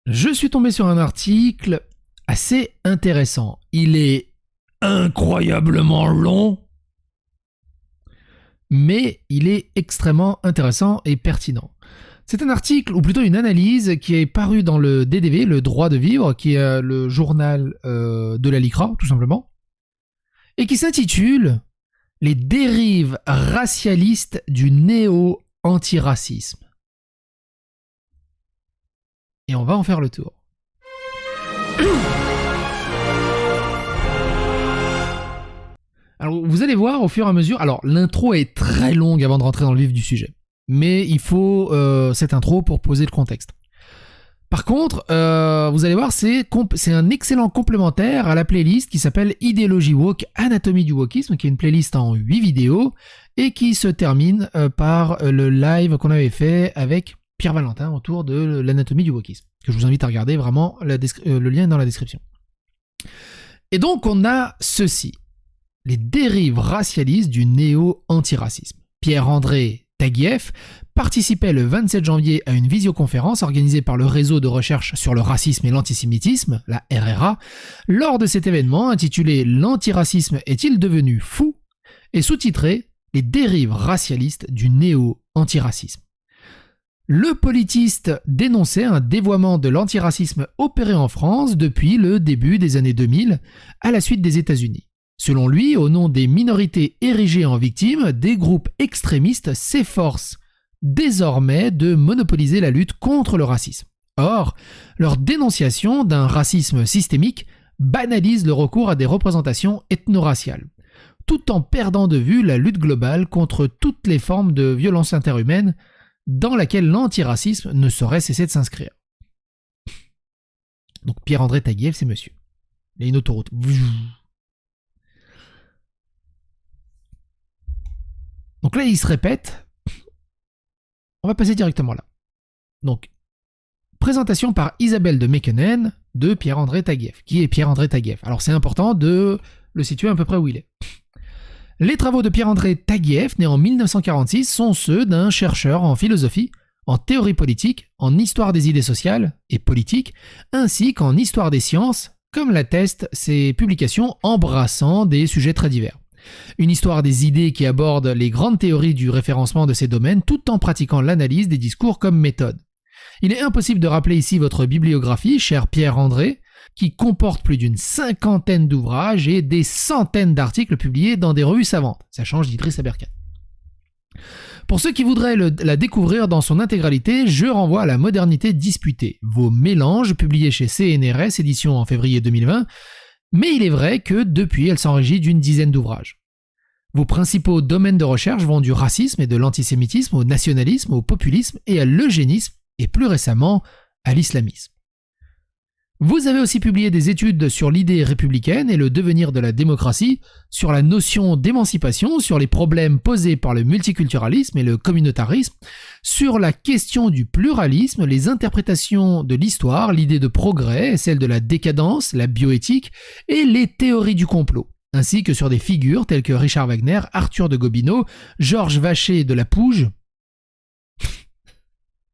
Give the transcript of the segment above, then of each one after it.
Je suis tombé sur un article assez intéressant. Il est incroyablement long, mais il est extrêmement intéressant et pertinent. C'est un article, ou plutôt une analyse, qui est paru dans le DDV, le droit de vivre, qui est le journal de la LICRA, tout simplement, et qui s'intitule « Les dérives racialistes du néo-antiracisme ». Et on va en faire le tour. Alors, vous allez voir au fur et à mesure. Alors, l'intro est très longue avant de rentrer dans le vif du sujet. Mais il faut cette intro pour poser le contexte. Par contre, vous allez voir, c'est un excellent complémentaire à la playlist qui s'appelle Idéologie Woke, Anatomie du Wokisme, qui est une playlist en 8 vidéos et qui se termine par le live qu'on avait fait avec Pierre Valentin autour de l'anatomie du wokisme, que je vous invite à regarder, vraiment, le lien est dans la description. Et donc, on a ceci. Les dérives racialistes du néo-antiracisme. Pierre-André Taguieff participait le 27 janvier à une visioconférence organisée par le réseau de recherche sur le racisme et l'antisémitisme, la RRA, lors de cet événement intitulé « L'antiracisme est-il devenu fou ?» et sous-titré « Les dérives racialistes du néo-antiracisme ». Le politiste dénonçait un dévoiement de l'antiracisme opéré en France depuis le début des années 2000 à la suite des États-Unis. Selon lui, au nom des minorités érigées en victimes, des groupes extrémistes s'efforcent désormais de monopoliser la lutte contre le racisme. Or, leur dénonciation d'un racisme systémique banalise le recours à des représentations ethno-raciales, tout en perdant de vue la lutte globale contre toutes les formes de violence interhumaine dans laquelle l'antiracisme ne saurait cesser de s'inscrire. Donc Pierre-André Taguieff, c'est monsieur. Il y a une autoroute. Donc là, il se répète. On va passer directement là. Donc, présentation par Isabelle de Mekenen de Pierre-André Taguieff. Qui est Pierre-André Taguieff? Alors c'est important de le situer à peu près où il est. Les travaux de Pierre-André Taguieff, né en 1946, sont ceux d'un chercheur en philosophie, en théorie politique, en histoire des idées sociales et politiques, ainsi qu'en histoire des sciences, comme l'attestent ses publications embrassant des sujets très divers. Une histoire des idées qui aborde les grandes théories du référencement de ces domaines tout en pratiquant l'analyse des discours comme méthode. Il est impossible de rappeler ici votre bibliographie, cher Pierre-André, qui comporte plus d'une 50aine d'ouvrages et des centaines d'articles publiés dans des revues savantes. Ça change d'Idriss Aberkan. Pour ceux qui voudraient la découvrir dans son intégralité, je renvoie à La modernité disputée, vos mélanges publiés chez CNRS, édition en février 2020, mais il est vrai que depuis, elle s'enrichit d'une dizaine d'ouvrages. Vos principaux domaines de recherche vont du racisme et de l'antisémitisme au nationalisme, au populisme et à l'eugénisme, et plus récemment à l'islamisme. Vous avez aussi publié des études sur l'idée républicaine et le devenir de la démocratie, sur la notion d'émancipation, sur les problèmes posés par le multiculturalisme et le communautarisme, sur la question du pluralisme, les interprétations de l'histoire, l'idée de progrès, celle de la décadence, la bioéthique et les théories du complot, ainsi que sur des figures telles que Richard Wagner, Arthur de Gobineau, Georges Vacher de la Pouge.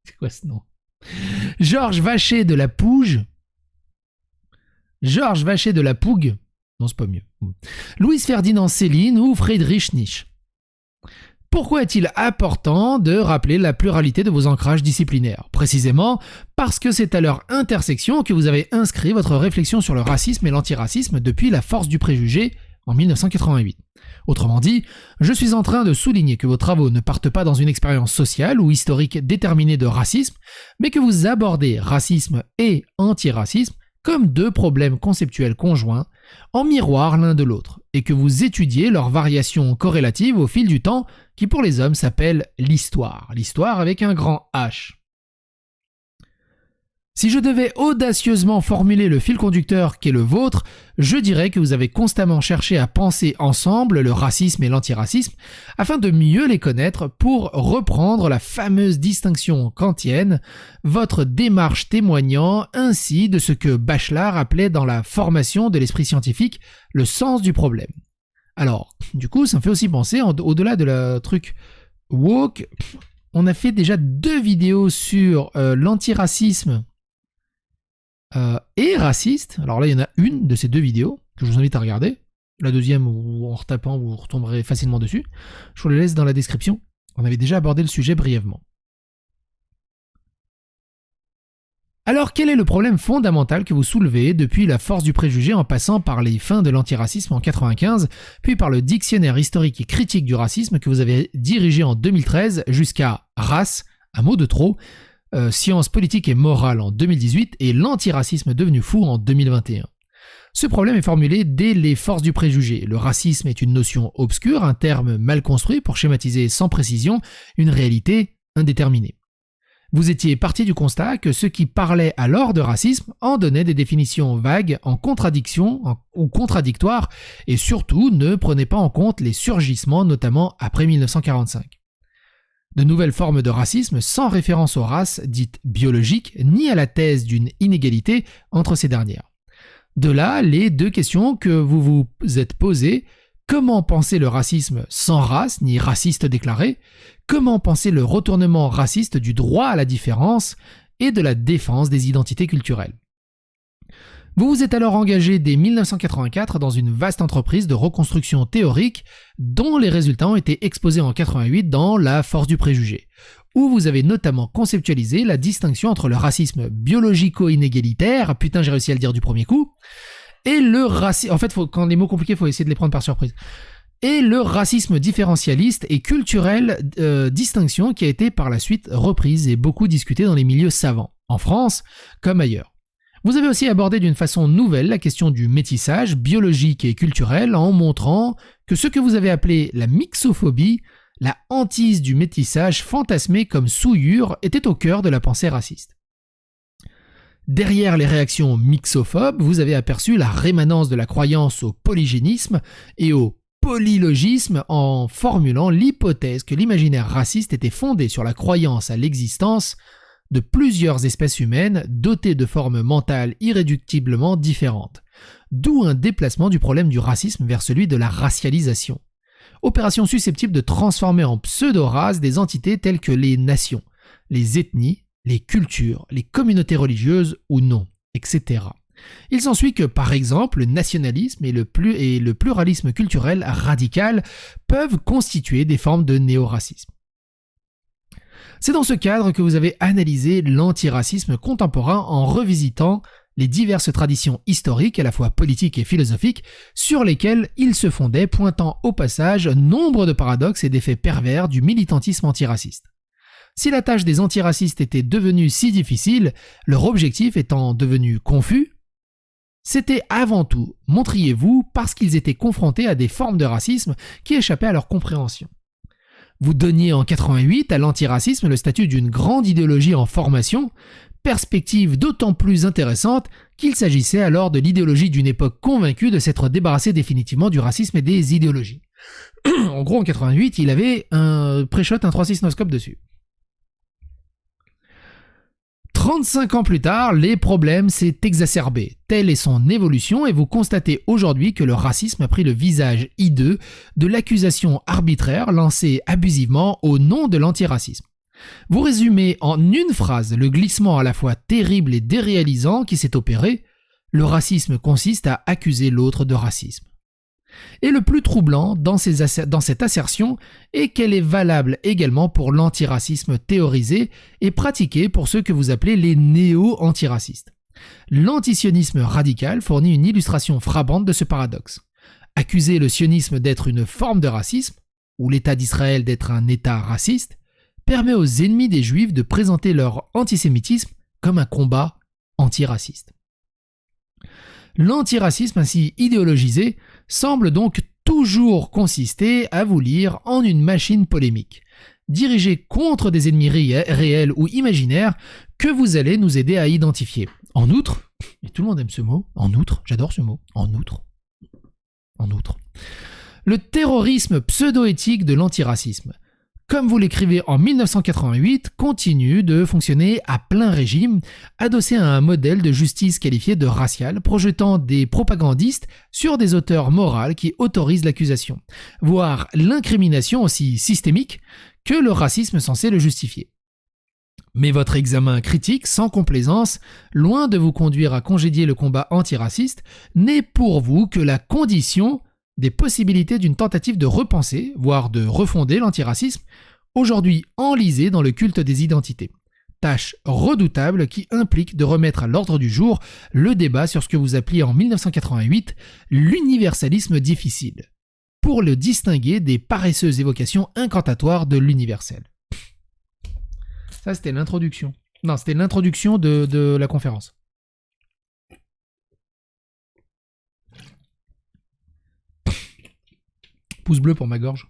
C'est quoi ce nom? Georges Vacher de la Pouge. Georges Vacher de la Pougue, non c'est pas mieux, Louis-Ferdinand Céline ou Friedrich Nietzsche. Pourquoi est-il important de rappeler la pluralité de vos ancrages disciplinaires? Précisément parce que c'est à leur intersection que vous avez inscrit votre réflexion sur le racisme et l'antiracisme depuis La force du préjugé en 1988. Autrement dit, je suis en train de souligner que vos travaux ne partent pas dans une expérience sociale ou historique déterminée de racisme, mais que vous abordez racisme et antiracisme comme deux problèmes conceptuels conjoints, en miroir l'un de l'autre, et que vous étudiez leurs variations corrélatives au fil du temps, qui pour les hommes s'appelle l'histoire. L'histoire avec un grand H. Si je devais audacieusement formuler le fil conducteur qu'est le vôtre, je dirais que vous avez constamment cherché à penser ensemble le racisme et l'antiracisme afin de mieux les connaître pour reprendre la fameuse distinction kantienne, votre démarche témoignant ainsi de ce que Bachelard appelait dans la formation de l'esprit scientifique le sens du problème. Alors, du coup, ça me fait aussi penser, au-delà de la truc woke, on a fait déjà 2 vidéos sur l'antiracisme est raciste. Alors là, il y en a une de ces 2 vidéos que je vous invite à regarder. La deuxième, en retapant, vous retomberez facilement dessus. Je vous la laisse dans la description. On avait déjà abordé le sujet brièvement. Alors, quel est le problème fondamental que vous soulevez depuis la force du préjugé en passant par les fins de l'antiracisme en 95, puis par le dictionnaire historique et critique du racisme que vous avez dirigé en 2013 jusqu'à race, un mot de trop, sciences politiques et morales en 2018 et l'antiracisme devenu fou en 2021. Ce problème est formulé dès les forces du préjugé. Le racisme est une notion obscure, un terme mal construit pour schématiser sans précision une réalité indéterminée. Vous étiez parti du constat que ceux qui parlaient alors de racisme en donnaient des définitions vagues, en contradiction ou contradictoires, et surtout ne prenaient pas en compte les surgissements, notamment après 1945. De nouvelles formes de racisme sans référence aux races dites biologiques, ni à la thèse d'une inégalité entre ces dernières. De là, les 2 questions que vous vous êtes posées. Comment penser le racisme sans race, ni raciste déclaré? Comment penser le retournement raciste du droit à la différence et de la défense des identités culturelles? Vous vous êtes alors engagé dès 1984 dans une vaste entreprise de reconstruction théorique dont les résultats ont été exposés en 88 dans La force du préjugé, où vous avez notamment conceptualisé la distinction entre le racisme biologico-inégalitaire, putain j'ai réussi à le dire du premier coup, et le racisme... En fait, quand les mots compliqués, il faut essayer de les prendre par surprise. Et le racisme différentialiste et culturel, distinction qui a été par la suite reprise et beaucoup discutée dans les milieux savants, en France comme ailleurs. Vous avez aussi abordé d'une façon nouvelle la question du métissage biologique et culturel en montrant que ce que vous avez appelé la mixophobie, la hantise du métissage fantasmé comme souillure, était au cœur de la pensée raciste. Derrière les réactions mixophobes, vous avez aperçu la rémanence de la croyance au polygénisme et au polylogisme en formulant l'hypothèse que l'imaginaire raciste était fondé sur la croyance à l'existence de plusieurs espèces humaines dotées de formes mentales irréductiblement différentes, d'où un déplacement du problème du racisme vers celui de la racialisation. Opération susceptible de transformer en pseudo-races des entités telles que les nations, les ethnies, les cultures, les communautés religieuses ou non, etc. Il s'ensuit que, par exemple, le nationalisme et le pluralisme culturel radical peuvent constituer des formes de néo-racisme. C'est dans ce cadre que vous avez analysé l'antiracisme contemporain en revisitant les diverses traditions historiques, à la fois politiques et philosophiques, sur lesquelles il se fondait, pointant au passage nombre de paradoxes et d'effets pervers du militantisme antiraciste. Si la tâche des antiracistes était devenue si difficile, leur objectif étant devenu confus, c'était avant tout, montriez-vous, parce qu'ils étaient confrontés à des formes de racisme qui échappaient à leur compréhension. Vous donniez en 88 à l'antiracisme le statut d'une grande idéologie en formation, perspective d'autant plus intéressante qu'il s'agissait alors de l'idéologie d'une époque convaincue de s'être débarrassée définitivement du racisme et des idéologies. En gros, en 88, il avait un pré-shot, un 369 dessus. 35 ans plus tard, les problèmes s'est exacerbé. Telle est son évolution et vous constatez aujourd'hui que le racisme a pris le visage hideux de l'accusation arbitraire lancée abusivement au nom de l'antiracisme. Vous résumez en une phrase le glissement à la fois terrible et déréalisant qui s'est opéré. Le racisme consiste à accuser l'autre de racisme. Et le plus troublant dans cette assertion est qu'elle est valable également pour l'antiracisme théorisé et pratiqué pour ceux que vous appelez les néo-antiracistes. L'antisionisme radical fournit une illustration frappante de ce paradoxe. Accuser le sionisme d'être une forme de racisme, ou l'État d'Israël d'être un État raciste, permet aux ennemis des Juifs de présenter leur antisémitisme comme un combat antiraciste. L'antiracisme ainsi idéologisé semble donc toujours consister à vous lire en une machine polémique, dirigée contre des ennemis réels ou imaginaires que vous allez nous aider à identifier. En outre, et tout le monde aime ce mot, en outre, j'adore ce mot, en outre, le terrorisme pseudo-éthique de l'antiracisme, comme vous l'écrivez en 1988, continue de fonctionner à plein régime, adossé à un modèle de justice qualifié de raciale, projetant des propagandistes sur des auteurs moraux qui autorisent l'accusation, voire l'incrimination aussi systémique que le racisme censé le justifier. Mais votre examen critique, sans complaisance, loin de vous conduire à congédier le combat antiraciste, n'est pour vous que la condition des possibilités d'une tentative de repenser, voire de refonder l'antiracisme, aujourd'hui enlisé dans le culte des identités. Tâche redoutable qui implique de remettre à l'ordre du jour le débat sur ce que vous appeliez en 1988 l'universalisme difficile, pour le distinguer des paresseuses évocations incantatoires de l'universel. Ça, c'était l'introduction. Non, c'était l'introduction de la conférence. Pouce bleu pour ma gorge.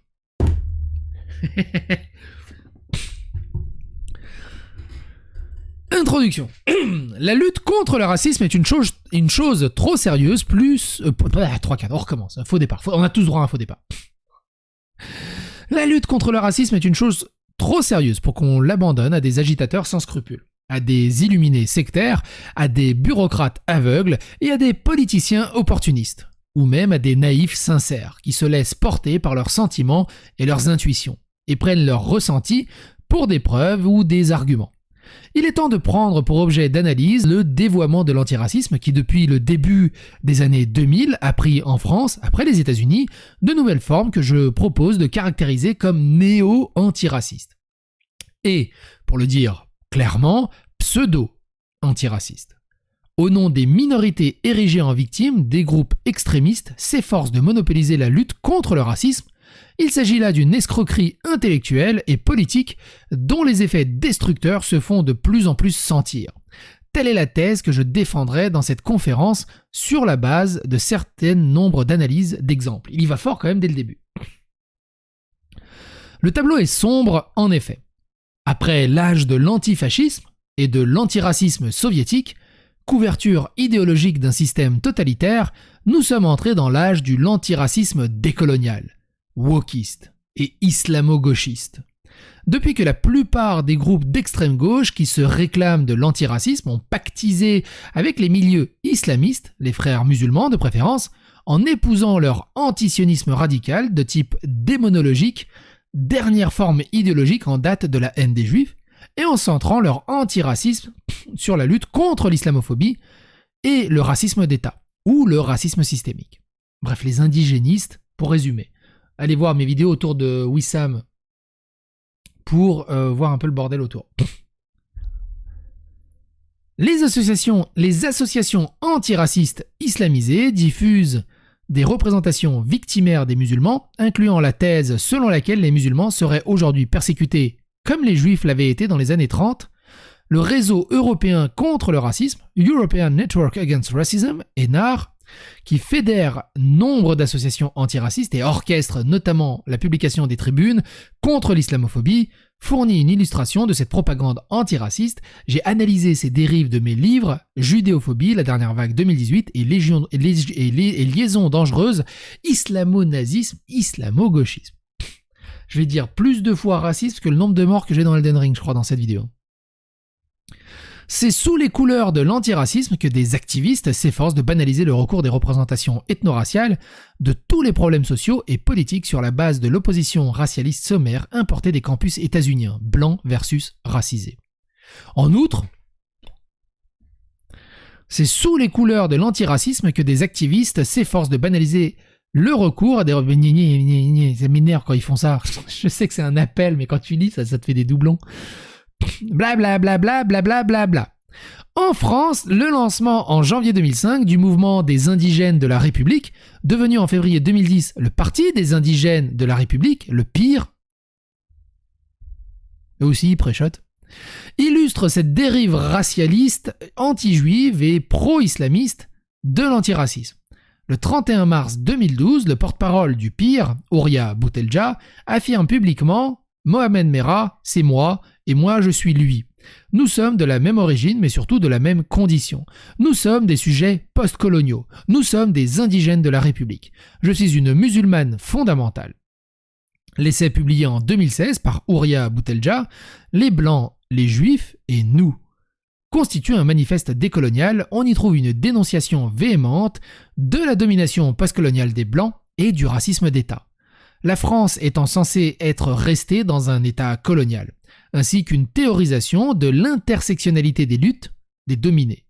Introduction. La lutte contre le racisme est une chose trop sérieuse, plus... 3-4, on recommence. Faux départ. On a tous droit à un faux départ. La lutte contre le racisme est une chose trop sérieuse pour qu'on l'abandonne à des agitateurs sans scrupules, à des illuminés sectaires, à des bureaucrates aveugles et à des politiciens opportunistes, ou même à des naïfs sincères qui se laissent porter par leurs sentiments et leurs intuitions, et prennent leurs ressentis pour des preuves ou des arguments. Il est temps de prendre pour objet d'analyse le dévoiement de l'antiracisme qui, depuis le début des années 2000, a pris en France, après les États-Unis, de nouvelles formes que je propose de caractériser comme néo-antiracistes. Et, pour le dire clairement, pseudo-antiracistes. Au nom des minorités érigées en victimes, des groupes extrémistes s'efforcent de monopoliser la lutte contre le racisme. Il s'agit là d'une escroquerie intellectuelle et politique dont les effets destructeurs se font de plus en plus sentir. Telle est la thèse que je défendrai dans cette conférence sur la base de certains nombres d'analyses d'exemples. Il y va fort quand même dès le début. Le tableau est sombre en effet. Après l'âge de l'antifascisme et de l'antiracisme soviétique, couverture idéologique d'un système totalitaire, nous sommes entrés dans l'âge de l'antiracisme décolonial, wokiste et islamo-gauchiste. Depuis que la plupart des groupes d'extrême gauche qui se réclament de l'antiracisme ont pactisé avec les milieux islamistes, les frères musulmans de préférence, en épousant leur antisionisme radical de type démonologique, dernière forme idéologique en date de la haine des juifs, et en centrant leur antiracisme sur la lutte contre l'islamophobie et le racisme d'État, ou le racisme systémique. Bref, les indigénistes, pour résumer. Allez voir mes vidéos autour de Wissam pour voir un peu le bordel autour. Les associations antiracistes islamisées diffusent des représentations victimaires des musulmans, incluant la thèse selon laquelle les musulmans seraient aujourd'hui persécutés comme les juifs l'avaient été dans les années 30, le réseau européen contre le racisme, European Network Against Racism, ENAR, qui fédère nombre d'associations antiracistes et orchestre notamment la publication des tribunes contre l'islamophobie, fournit une illustration de cette propagande antiraciste. J'ai analysé ces dérives de mes livres Judéophobie, la dernière vague 2018 et Liaisons dangereuses, islamo-nazisme, islamo-gauchisme. Je vais dire plus de fois raciste que le nombre de morts que j'ai dans Elden Ring, je crois, dans cette vidéo. C'est sous les couleurs de l'antiracisme que des activistes s'efforcent de banaliser le recours des représentations ethno-raciales de tous les problèmes sociaux et politiques sur la base de l'opposition racialiste sommaire importée des campus états-uniens, blancs versus racisés. En outre, c'est sous les couleurs de l'antiracisme que des activistes s'efforcent de banaliser le recours à des... Ça m'énerve quand ils font ça. Je sais que c'est un appel, mais quand tu lis, ça te fait des doublons. Blablabla, blablabla. En France, le lancement en janvier 2005 du mouvement des indigènes de la République, devenu en février 2010 le Parti des indigènes de la République, le PIR, eux aussi préchotent, illustre cette dérive racialiste, anti-juive et pro-islamiste de l'antiracisme. Le 31 mars 2012, le porte-parole du PIR, Ouria Boutelja, affirme publiquement « Mohamed Merah, c'est moi, et moi je suis lui. Nous sommes de la même origine, mais surtout de la même condition. Nous sommes des sujets post-coloniaux. Nous sommes des indigènes de la République. Je suis une musulmane fondamentale. » L'essai publié en 2016 par Ouria Boutelja, « Les Blancs, les Juifs et nous » constitue un manifeste décolonial. On y trouve une dénonciation véhémente de la domination postcoloniale des Blancs et du racisme d'État. La France étant censée être restée dans un État colonial. ainsi qu'une théorisation de l'intersectionnalité des luttes des dominés.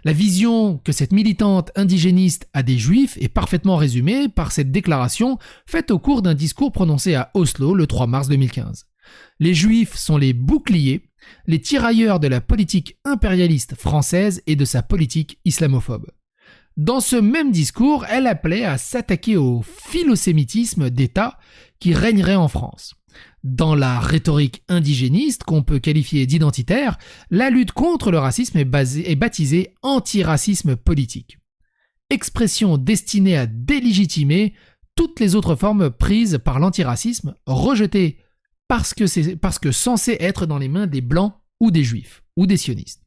La vision que cette militante indigéniste a des Juifs est parfaitement résumée par cette déclaration faite au cours d'un discours prononcé à Oslo le 3 mars 2015. Les Juifs sont les boucliers, les tirailleurs de la politique impérialiste française et de sa politique islamophobe. Dans ce même discours, elle appelait à s'attaquer au philosémitisme d'État qui régnerait en France. Dans la rhétorique indigéniste, qu'on peut qualifier d'identitaire, la lutte contre le racisme est baptisée antiracisme politique. Expression destinée à délégitimer toutes les autres formes prises par l'antiracisme, rejetées parce que censées être dans les mains des Blancs ou des Juifs, ou des sionistes.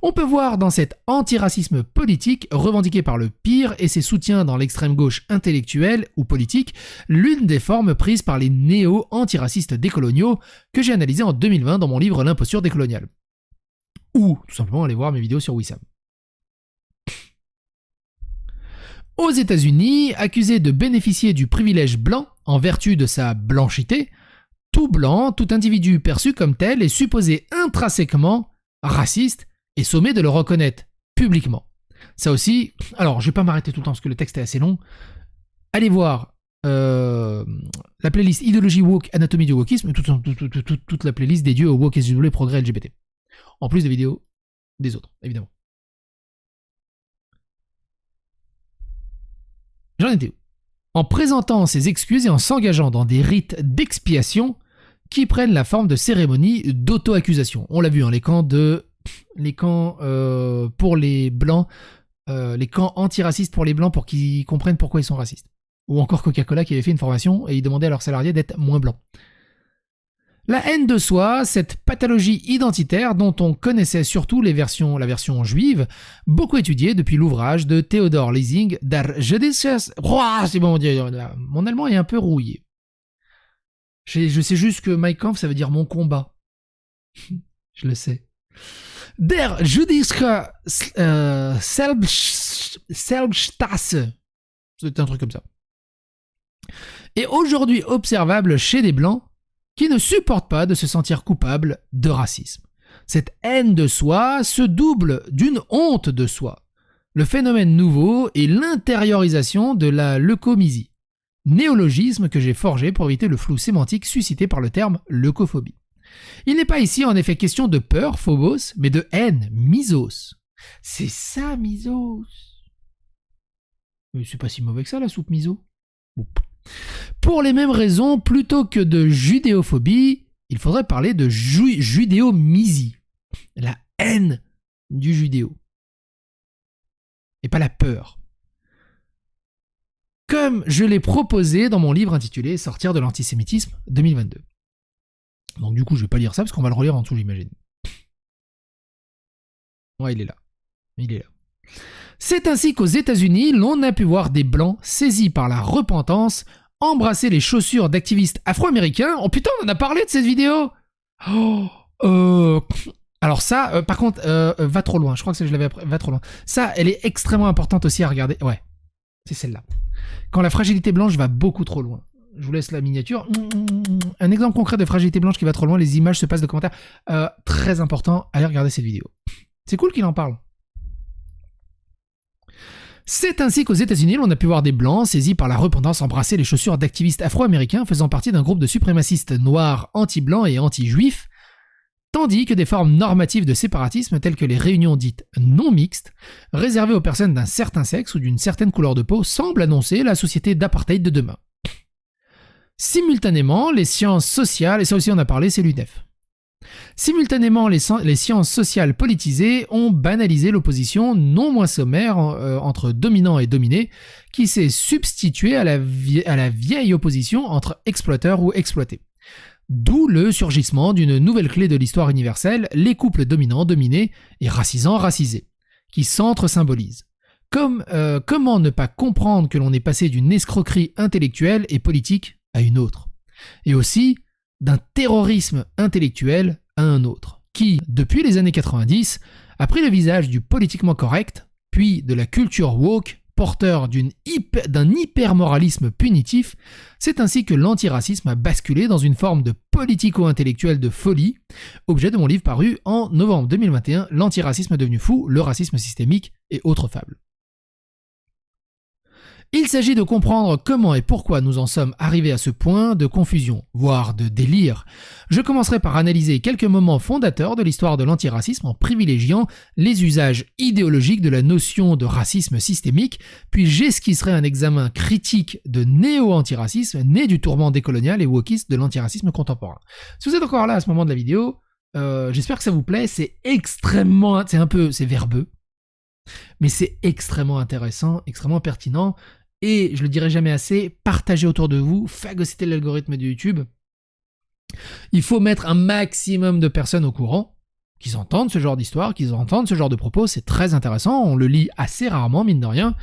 On peut voir dans cet antiracisme politique revendiqué par le pire et ses soutiens dans l'extrême gauche intellectuelle ou politique l'une des formes prises par les néo-antiracistes décoloniaux que j'ai analysé en 2020 dans mon livre L'imposture décoloniale. Ou tout simplement aller voir mes vidéos sur Wissam. Aux États-Unis, accusé de bénéficier du privilège blanc en vertu de sa blanchité, tout blanc, tout individu perçu comme tel est supposé intrinsèquement raciste et sommé de le reconnaître publiquement. Ça aussi, alors je vais pas m'arrêter tout le temps parce que le texte est assez long. Allez voir la playlist Idéologie woke, anatomie du wokisme, toute la playlist dédiée au woke SJW et progrès LGBT. En plus des vidéos des autres, évidemment. J'en étais où ? En présentant ses excuses et en s'engageant dans des rites d'expiation qui prennent la forme de cérémonies d'auto-accusation. On l'a vu, hein, les camps pour les blancs, les camps antiracistes pour les blancs pour qu'ils comprennent pourquoi ils sont racistes. Ou encore Coca-Cola qui avait fait une formation et ils demandaient à leurs salariés d'être moins blancs. La haine de soi, cette pathologie identitaire dont on connaissait surtout la version juive, beaucoup étudiée depuis l'ouvrage de Theodor Lessing Der Judisches... Oh, c'est bon, mon allemand est un peu rouillé. Je sais juste que Mein Kampf, ça veut dire mon combat. Je le sais. Der Judische Selbststrasse. C'est un truc comme ça. Et aujourd'hui observable chez des Blancs qui ne supportent pas de se sentir coupables de racisme. Cette haine de soi se double d'une honte de soi. Le phénomène nouveau est l'intériorisation de la leucomisie, néologisme que j'ai forgé pour éviter le flou sémantique suscité par le terme leucophobie. Il n'est pas ici en effet question de peur, phobos, mais de haine, misos. C'est ça, misos. Mais c'est pas si mauvais que ça, la soupe miso. Bon. Pour les mêmes raisons, plutôt que de judéophobie, il faudrait parler de judéomisie. La haine du judéo. Et pas la peur. Comme je l'ai proposé dans mon livre intitulé Sortir de l'antisémitisme 2022. Donc du coup, je vais pas lire ça parce qu'on va le relire en dessous, j'imagine. Ouais, il est là. Il est là. C'est ainsi qu'aux États-Unis, l'on a pu voir des Blancs saisis par la repentance embrasser les chaussures d'activistes afro-américains. Oh putain, on en a parlé de cette vidéo. Alors ça, par contre, va trop loin. Je crois que je l'avais appris. Va trop loin. Ça, elle est extrêmement importante aussi à regarder. Ouais, c'est celle-là. Quand la fragilité blanche va beaucoup trop loin. Je vous laisse la miniature. Un exemple concret de fragilité blanche qui va trop loin. Les images se passent de commentaires. Très important. Allez regarder cette vidéo. C'est cool qu'il en parle. C'est ainsi qu'aux États-Unis, l'on a pu voir des Blancs saisis par la repentance embrasser les chaussures d'activistes afro-américains faisant partie d'un groupe de suprémacistes noirs anti-blancs et anti-juifs, tandis que des formes normatives de séparatisme telles que les réunions dites non mixtes, réservées aux personnes d'un certain sexe ou d'une certaine couleur de peau, semblent annoncer la société d'apartheid de demain. Simultanément, les sciences sociales, et ça aussi on a parlé, c'est l'UNEF. Simultanément, les sciences sociales politisées ont banalisé l'opposition non moins sommaire entre dominant et dominé, qui s'est substituée à la vieille opposition entre exploiteurs ou exploités. D'où le surgissement d'une nouvelle clé de l'histoire universelle, les couples dominants-dominés et racisants-racisés, qui s'entre-symbolisent. Comment ne pas comprendre que l'on est passé d'une escroquerie intellectuelle et politique à une autre, et aussi d'un terrorisme intellectuel à un autre, qui, depuis les années 90, a pris le visage du politiquement correct, puis de la culture woke porteur d'un hyper-moralisme punitif, c'est ainsi que l'antiracisme a basculé dans une forme de politico-intellectuelle de folie, objet de mon livre paru en novembre 2021, L'antiracisme devenu fou, le racisme systémique et autres fables. Il s'agit de comprendre comment et pourquoi nous en sommes arrivés à ce point de confusion, voire de délire. Je commencerai par analyser quelques moments fondateurs de l'histoire de l'antiracisme en privilégiant les usages idéologiques de la notion de racisme systémique, puis j'esquisserai un examen critique de néo-antiracisme né du tourment décolonial et wokiste de l'antiracisme contemporain. Si vous êtes encore là à ce moment de la vidéo, j'espère que ça vous plaît, c'est verbeux, mais c'est extrêmement intéressant, extrêmement pertinent. Et je le dirai jamais assez, partagez autour de vous, phagocytez l'algorithme de YouTube. Il faut mettre un maximum de personnes au courant, qu'ils entendent ce genre d'histoire, qu'ils entendent ce genre de propos, c'est très intéressant, on le lit assez rarement, mine de rien.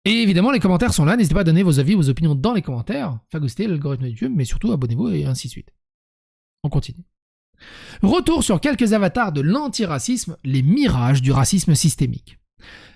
Et évidemment, les commentaires sont là, n'hésitez pas à donner vos avis, vos opinions dans les commentaires, phagocytez l'algorithme de YouTube, mais surtout abonnez-vous et ainsi de suite. On continue. Retour sur quelques avatars de l'antiracisme, les mirages du racisme systémique.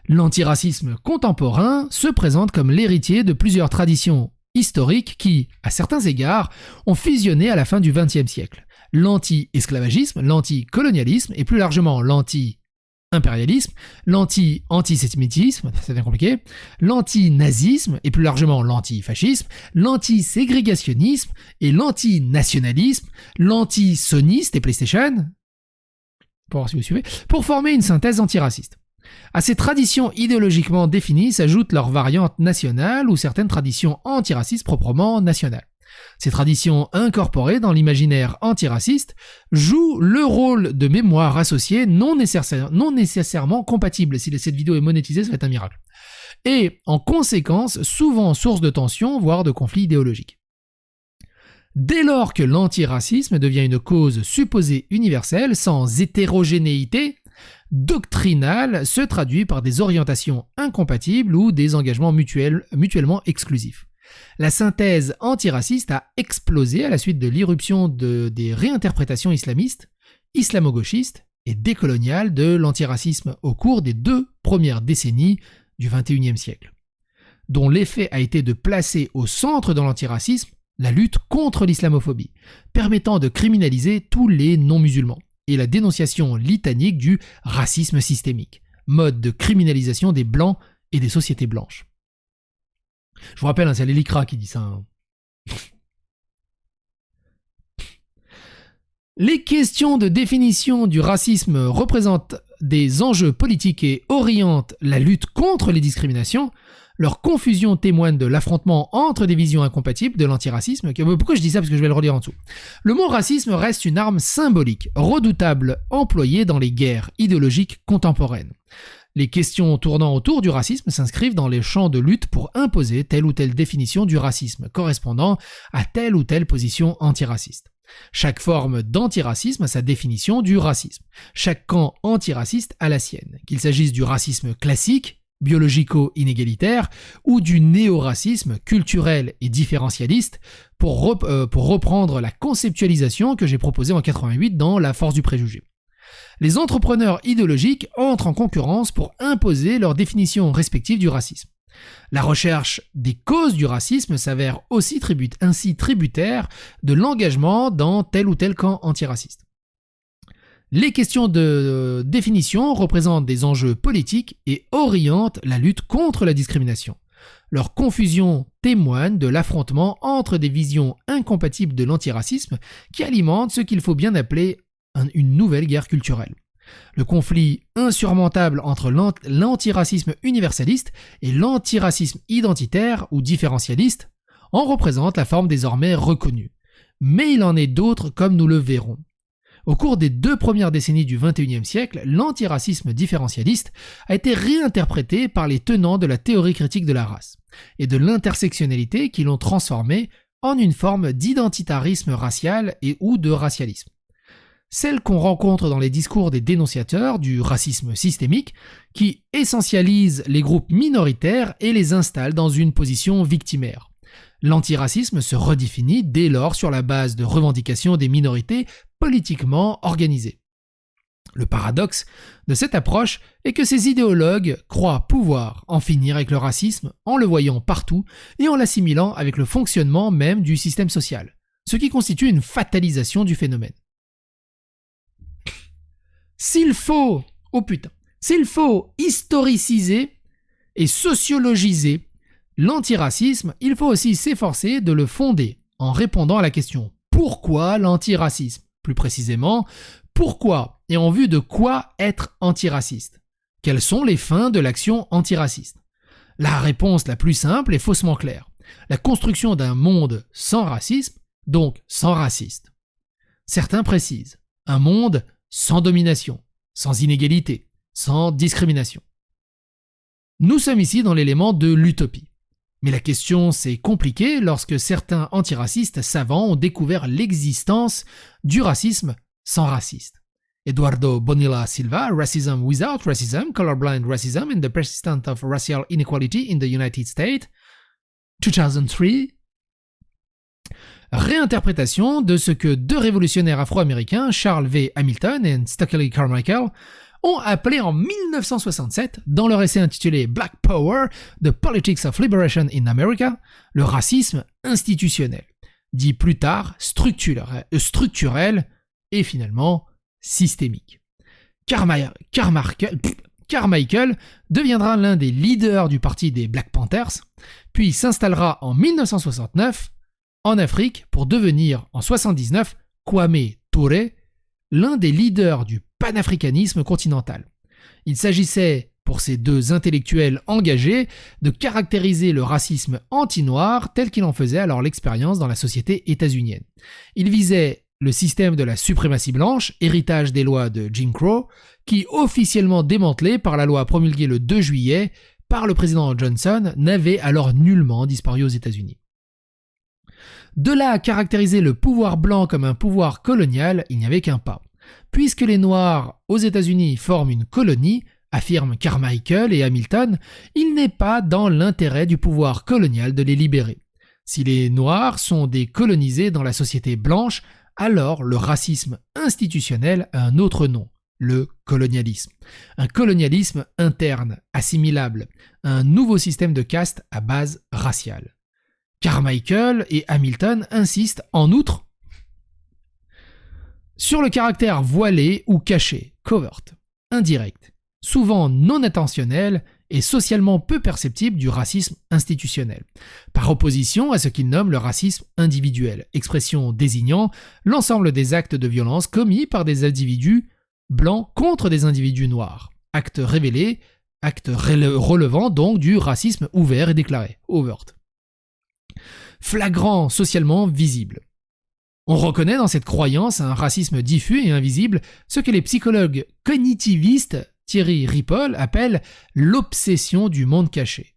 L'antiracisme contemporain se présente comme l'héritier de plusieurs traditions historiques qui, à certains égards, ont fusionné à la fin du XXe siècle. L'anti-esclavagisme, l'anti-colonialisme et plus largement l'anti-impérialisme, l'anti-antisémitisme, c'est bien compliqué, l'anti-nazisme et plus largement l'anti-fascisme, l'anti-ségrégationnisme et l'anti-nationalisme, l'anti-soniste et PlayStation, pour voir si vous suivez, pour former une synthèse antiraciste. À ces traditions idéologiquement définies s'ajoutent leurs variantes nationales ou certaines traditions antiracistes proprement nationales. Ces traditions incorporées dans l'imaginaire antiraciste jouent le rôle de mémoire associée non nécessairement compatible. Si cette vidéo est monétisée, ça va être un miracle. Et, en conséquence, souvent source de tensions, voire de conflits idéologiques. Dès lors que l'antiracisme devient une cause supposée universelle, sans hétérogénéité, doctrinal se traduit par des orientations incompatibles ou des engagements mutuellement exclusifs. La synthèse antiraciste a explosé à la suite de l'irruption des réinterprétations islamistes, islamo-gauchistes et décoloniales de l'antiracisme au cours des 2 premières décennies du XXIe siècle, dont l'effet a été de placer au centre de l'antiracisme la lutte contre l'islamophobie, permettant de criminaliser tous les non-musulmans, et la dénonciation litanique du racisme systémique, mode de criminalisation des blancs et des sociétés blanches. Je vous rappelle, c'est l'Elicra qui dit ça. Les questions de définition du racisme représentent des enjeux politiques et orientent la lutte contre les discriminations. Leur confusion témoigne de l'affrontement entre des visions incompatibles de l'antiracisme. Pourquoi je dis ça? Parce que je vais le relire en dessous. Le mot racisme reste une arme symbolique, redoutable, employée dans les guerres idéologiques contemporaines. Les questions tournant autour du racisme s'inscrivent dans les champs de lutte pour imposer telle ou telle définition du racisme, correspondant à telle ou telle position antiraciste. Chaque forme d'antiracisme a sa définition du racisme. Chaque camp antiraciste a la sienne, qu'il s'agisse du racisme classique, biologico-inégalitaire, ou du néo-racisme culturel et différentialiste, pour reprendre la conceptualisation que j'ai proposée en 88 dans La force du préjugé. Les entrepreneurs idéologiques entrent en concurrence pour imposer leur définition respective du racisme. La recherche des causes du racisme s'avère aussi tributaire de l'engagement dans tel ou tel camp antiraciste. Les questions de définition représentent des enjeux politiques et orientent la lutte contre la discrimination. Leur confusion témoigne de l'affrontement entre des visions incompatibles de l'antiracisme qui alimentent ce qu'il faut bien appeler une nouvelle guerre culturelle. Le conflit insurmontable entre l'antiracisme universaliste et l'antiracisme identitaire ou différentialiste en représente la forme désormais reconnue. Mais il en est d'autres comme nous le verrons. Au cours des 2 premières décennies du XXIe siècle, l'antiracisme différentialiste a été réinterprété par les tenants de la théorie critique de la race et de l'intersectionnalité qui l'ont transformé en une forme d'identitarisme racial et ou de racialisme. Celle qu'on rencontre dans les discours des dénonciateurs du racisme systémique qui essentialisent les groupes minoritaires et les installent dans une position victimaire. L'antiracisme se redéfinit dès lors sur la base de revendications des minorités politiquement organisées. Le paradoxe de cette approche est que ces idéologues croient pouvoir en finir avec le racisme en le voyant partout et en l'assimilant avec le fonctionnement même du système social, ce qui constitue une fatalisation du phénomène. S'il faut historiciser et sociologiser l'antiracisme, il faut aussi s'efforcer de le fonder en répondant à la question « Pourquoi l'antiracisme ?» Plus précisément, pourquoi et en vue de quoi être antiraciste? Quelles sont les fins de l'action antiraciste? La réponse la plus simple est faussement claire. La construction d'un monde sans racisme, donc sans raciste. Certains précisent un monde sans domination, sans inégalité, sans discrimination. Nous sommes ici dans l'élément de l'utopie. Mais la question s'est compliquée lorsque certains antiracistes savants ont découvert l'existence du racisme sans raciste. Eduardo Bonilla Silva, Racism Without Racism, Colorblind Racism and the Persistence of Racial Inequality in the United States, 2003. Réinterprétation de ce que deux révolutionnaires afro-américains, Charles V. Hamilton et Stokely Carmichael, ont appelé en 1967, dans leur essai intitulé Black Power, The Politics of Liberation in America, le racisme institutionnel, dit plus tard structurel et finalement systémique. Carmichael deviendra l'un des leaders du parti des Black Panthers, puis s'installera en 1969 en Afrique pour devenir en 1979 Kwame Ture, l'un des leaders du panafricanisme continental. Il s'agissait, pour ces deux intellectuels engagés, de caractériser le racisme anti-noir tel qu'il en faisait alors l'expérience dans la société états-unienne. Il visait le système de la suprématie blanche, héritage des lois de Jim Crow, qui, officiellement démantelé par la loi promulguée le 2 juillet par le président Johnson, n'avait alors nullement disparu aux États-Unis. De là à caractériser le pouvoir blanc comme un pouvoir colonial, il n'y avait qu'un pas. Puisque les Noirs aux États-Unis forment une colonie, affirment Carmichael et Hamilton, il n'est pas dans l'intérêt du pouvoir colonial de les libérer. Si les Noirs sont des colonisés dans la société blanche, alors le racisme institutionnel a un autre nom, le colonialisme. Un colonialisme interne, assimilable, un nouveau système de caste à base raciale. Carmichael et Hamilton insistent en outre sur le caractère voilé ou caché, covert, indirect, souvent non intentionnel et socialement peu perceptible du racisme institutionnel, par opposition à ce qu'ils nomment le racisme individuel, expression désignant l'ensemble des actes de violence commis par des individus blancs contre des individus noirs, actes relevant donc du racisme ouvert et déclaré, overt. Flagrant socialement visible. On reconnaît dans cette croyance un racisme diffus et invisible, ce que les psychologues cognitivistes Thierry Ripoll appelle l'obsession du monde caché.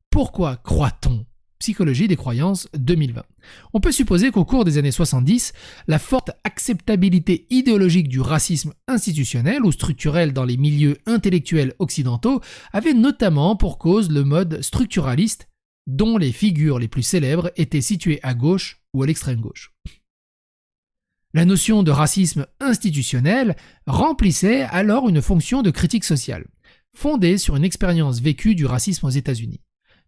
Pourquoi croit-on? Psychologie des croyances 2020. On peut supposer qu'au cours des années 70, la forte acceptabilité idéologique du racisme institutionnel ou structurel dans les milieux intellectuels occidentaux avait notamment pour cause le mode structuraliste dont les figures les plus célèbres étaient situées à gauche ou à l'extrême gauche. La notion de racisme institutionnel remplissait alors une fonction de critique sociale, fondée sur une expérience vécue du racisme aux États-Unis.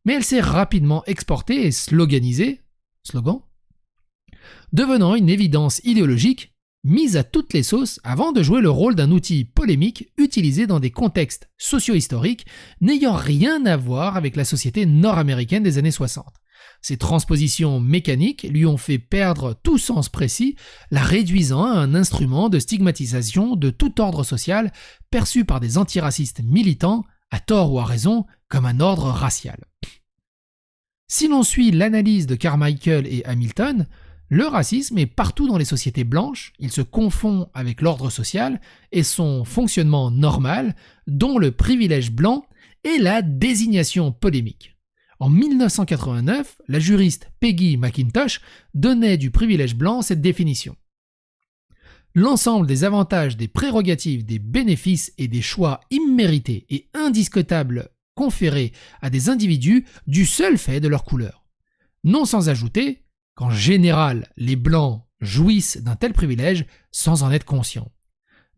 Mais elle s'est rapidement exportée et sloganisée, devenant une évidence idéologique mise à toutes les sauces avant de jouer le rôle d'un outil polémique utilisé dans des contextes socio-historiques n'ayant rien à voir avec la société nord-américaine des années 60. Ces transpositions mécaniques lui ont fait perdre tout sens précis, la réduisant à un instrument de stigmatisation de tout ordre social perçu par des antiracistes militants, à tort ou à raison, comme un ordre racial. Si l'on suit l'analyse de Carmichael et Hamilton, le racisme est partout dans les sociétés blanches, il se confond avec l'ordre social et son fonctionnement normal, dont le privilège blanc est la désignation polémique. En 1989, la juriste Peggy McIntosh donnait du privilège blanc cette définition. L'ensemble des avantages, des prérogatives, des bénéfices et des choix immérités et indiscutables conférés à des individus du seul fait de leur couleur. Non sans ajouter qu'en général, les blancs jouissent d'un tel privilège sans en être conscients.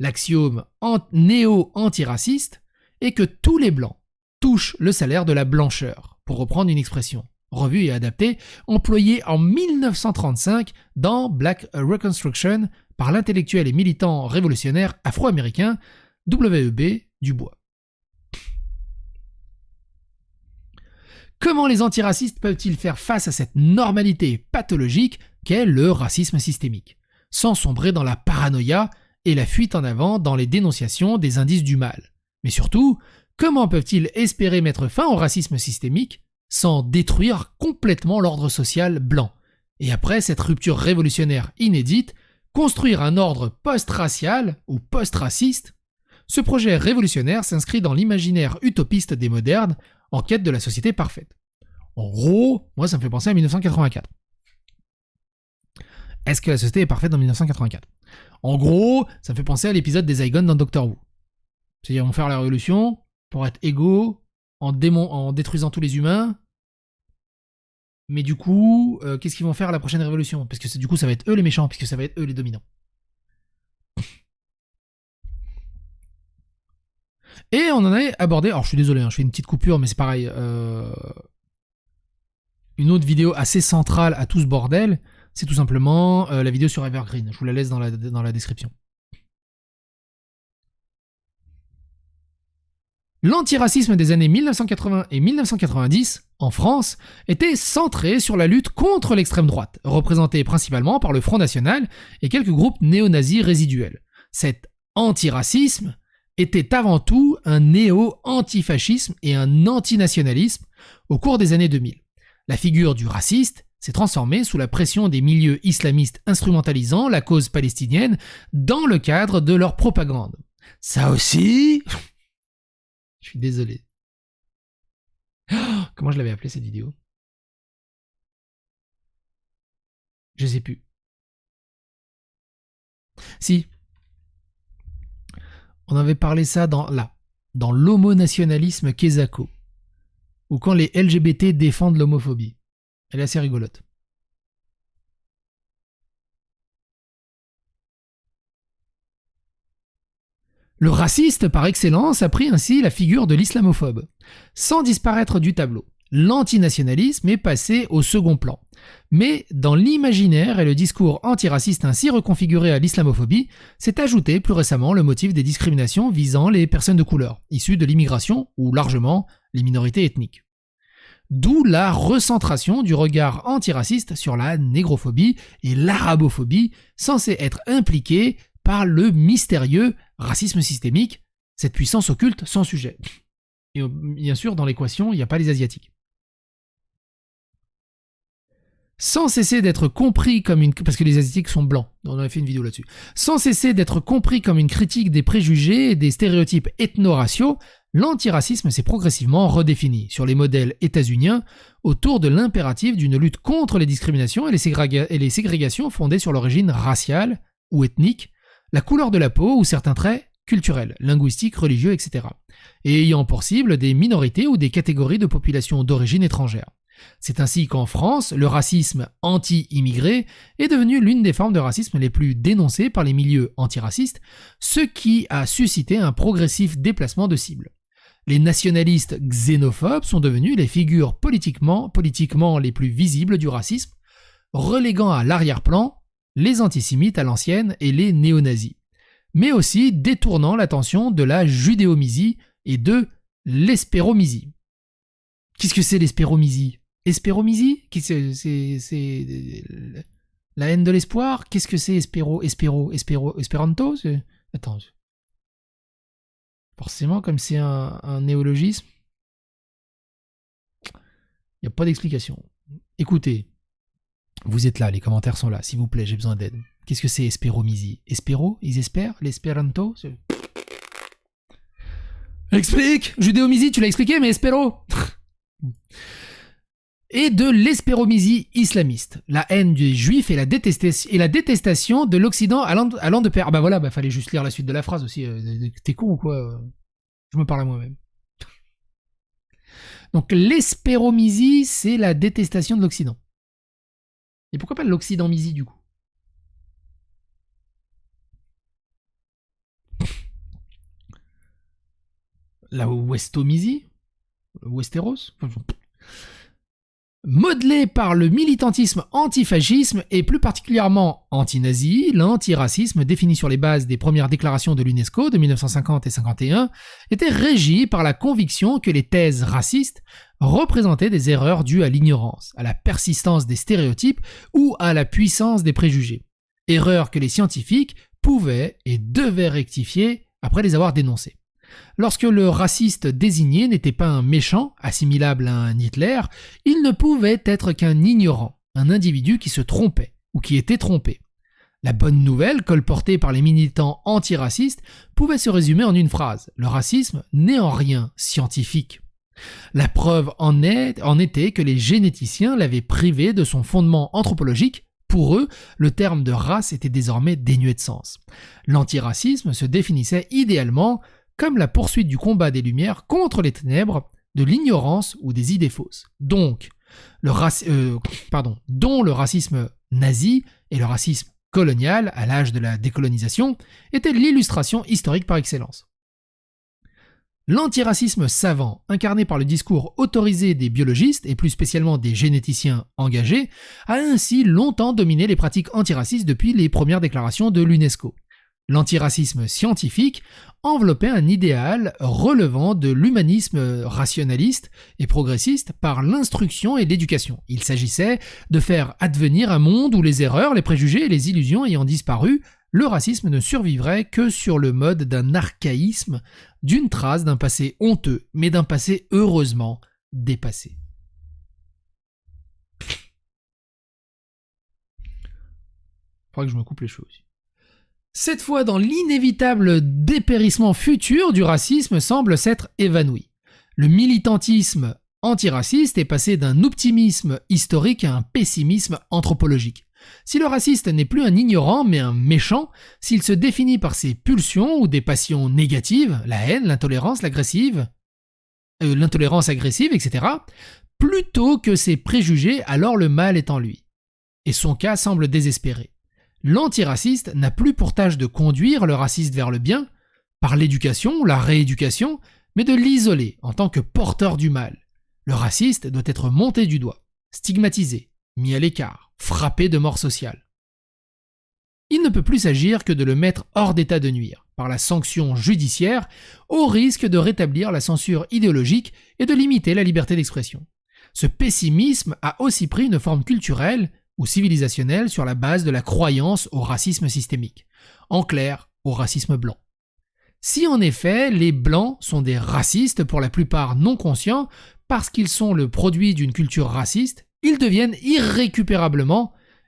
L'axiome néo-antiraciste est que tous les blancs touchent le salaire de la blancheur, pour reprendre une expression revue et adaptée, employée en 1935 dans Black Reconstruction par l'intellectuel et militant révolutionnaire afro-américain W.E.B. Du Bois. Comment les antiracistes peuvent-ils faire face à cette normalité pathologique qu'est le racisme systémique, sans sombrer dans la paranoïa et la fuite en avant dans les dénonciations des indices du mal? Mais surtout, comment peuvent-ils espérer mettre fin au racisme systémique sans détruire complètement l'ordre social blanc? Et après cette rupture révolutionnaire inédite, construire un ordre post-racial ou post-raciste? Ce projet révolutionnaire s'inscrit dans l'imaginaire utopiste des modernes en quête de la société parfaite. En gros, moi ça me fait penser à 1984. Est-ce que la société est parfaite dans 1984? En gros, ça me fait penser à l'épisode des Zygons dans Doctor Who. C'est-à-dire, ils vont faire la révolution pour être égaux, en détruisant tous les humains. Mais du coup, qu'est-ce qu'ils vont faire à la prochaine révolution? Parce que du coup, ça va être eux les méchants, puisque ça va être eux les dominants. Et on en avait abordé, alors je suis désolé, je fais une petite coupure, mais c'est pareil. Une autre vidéo assez centrale à tout ce bordel, c'est tout simplement la vidéo sur Evergreen. Je vous la laisse dans la description. L'antiracisme des années 1980 et 1990, en France, était centré sur la lutte contre l'extrême droite, représentée principalement par le Front National et quelques groupes néo-nazis résiduels. Cet antiracisme était avant tout un néo-antifascisme et un antinationalisme au cours des années 2000. La figure du raciste s'est transformée sous la pression des milieux islamistes instrumentalisant la cause palestinienne dans le cadre de leur propagande. Ça aussi... Je suis désolé. Oh, comment je l'avais appelé cette vidéo? Je sais plus. Si. On avait parlé ça dans l'homonationalisme Kezako, ou quand les LGBT défendent l'homophobie. Elle est assez rigolote. Le raciste par excellence a pris ainsi la figure de l'islamophobe. Sans disparaître du tableau, l'antinationalisme est passé au second plan. Mais dans l'imaginaire et le discours antiraciste ainsi reconfiguré à l'islamophobie, s'est ajouté plus récemment le motif des discriminations visant les personnes de couleur, issues de l'immigration ou largement les minorités ethniques. D'où la recentration du regard antiraciste sur la négrophobie et l'arabophobie, censée être impliquée par le mystérieux racisme systémique, cette puissance occulte sans sujet. Et bien sûr, dans l'équation, il n'y a pas les Asiatiques. Sans cesser d'être compris comme une... Parce que les Asiatiques sont blancs, on avait fait une vidéo là-dessus. Sans cesser d'être compris comme une critique des préjugés et des stéréotypes ethno-raciaux, l'antiracisme s'est progressivement redéfini sur les modèles états-uniens autour de l'impératif d'une lutte contre les discriminations et les ségrégations fondées sur l'origine raciale ou ethnique, la couleur de la peau ou certains traits culturels, linguistiques, religieux, etc. et ayant pour cible des minorités ou des catégories de populations d'origine étrangère. C'est ainsi qu'en France, le racisme anti-immigré est devenu l'une des formes de racisme les plus dénoncées par les milieux antiracistes, ce qui a suscité un progressif déplacement de cible. Les nationalistes xénophobes sont devenus les figures politiquement les plus visibles du racisme, reléguant à l'arrière-plan les antisémites à l'ancienne et les néo-nazis, mais aussi détournant l'attention de la judéomisie et de l'espéromisie. Qu'est-ce que c'est l'espéromisie? Espéromisie? C'est la haine de l'espoir? Qu'est-ce que c'est espéranto? Attends. Forcément, comme c'est un néologisme, il n'y a pas d'explication. Écoutez, vous êtes là, les commentaires sont là, s'il vous plaît, j'ai besoin d'aide. Qu'est-ce que c'est espéromisie? Espéro? Ils espèrent? L'espéranto? Explique! Judéomisie, tu l'as expliqué, mais espéro! Et de l'espéromisie islamiste, la haine des juifs et la détestation de l'Occident allant de pair. Ah bah voilà, fallait juste lire la suite de la phrase aussi. T'es con ou quoi? Je me parle à moi-même. Donc l'espéromisie, c'est la détestation de l'Occident. Et pourquoi pas l'occidenmisie du coup? la Westomisie, Westeros, modelé par le militantisme antifascisme et plus particulièrement anti-nazi, l'antiracisme défini sur les bases des premières déclarations de l'UNESCO de 1950 et 51 était régi par la conviction que les thèses racistes représentaient des erreurs dues à l'ignorance, à la persistance des stéréotypes ou à la puissance des préjugés. Erreurs que les scientifiques pouvaient et devaient rectifier après les avoir dénoncées. Lorsque le raciste désigné n'était pas un méchant, assimilable à un Hitler, il ne pouvait être qu'un ignorant, un individu qui se trompait, ou qui était trompé. La bonne nouvelle, colportée par les militants antiracistes, pouvait se résumer en une phrase. Le racisme n'est en rien scientifique. La preuve en était que les généticiens l'avaient privé de son fondement anthropologique. Pour eux, le terme de race était désormais dénué de sens. L'antiracisme se définissait idéalement comme la poursuite du combat des Lumières contre les ténèbres, de l'ignorance ou des idées fausses. Donc, dont le racisme nazi et le racisme colonial, à l'âge de la décolonisation, étaient l'illustration historique par excellence. L'antiracisme savant, incarné par le discours autorisé des biologistes et plus spécialement des généticiens engagés, a ainsi longtemps dominé les pratiques antiracistes depuis les premières déclarations de l'UNESCO. L'antiracisme scientifique enveloppait un idéal relevant de l'humanisme rationaliste et progressiste par l'instruction et l'éducation. Il s'agissait de faire advenir un monde où les erreurs, les préjugés et les illusions ayant disparu, le racisme ne survivrait que sur le mode d'un archaïsme, d'une trace d'un passé honteux, mais d'un passé heureusement dépassé. Faudrait que je me coupe les cheveux aussi. Cette fois, dans l'inévitable dépérissement futur du racisme semble s'être évanoui. Le militantisme antiraciste est passé d'un optimisme historique à un pessimisme anthropologique. Si le raciste n'est plus un ignorant mais un méchant, s'il se définit par ses pulsions ou des passions négatives, la haine, l'intolérance agressive, etc., plutôt que ses préjugés, alors le mal est en lui. Et son cas semble désespéré. L'antiraciste n'a plus pour tâche de conduire le raciste vers le bien, par l'éducation ou la rééducation, mais de l'isoler en tant que porteur du mal. Le raciste doit être monté du doigt, stigmatisé, mis à l'écart, frappé de mort sociale. Il ne peut plus s'agir que de le mettre hors d'état de nuire, par la sanction judiciaire, au risque de rétablir la censure idéologique et de limiter la liberté d'expression. Ce pessimisme a aussi pris une forme culturelle ou civilisationnelle sur la base de la croyance au racisme systémique, en clair, au racisme blanc. Si en effet, les blancs sont des racistes pour la plupart non conscients, parce qu'ils sont le produit d'une culture raciste, ils deviennent irrécupérables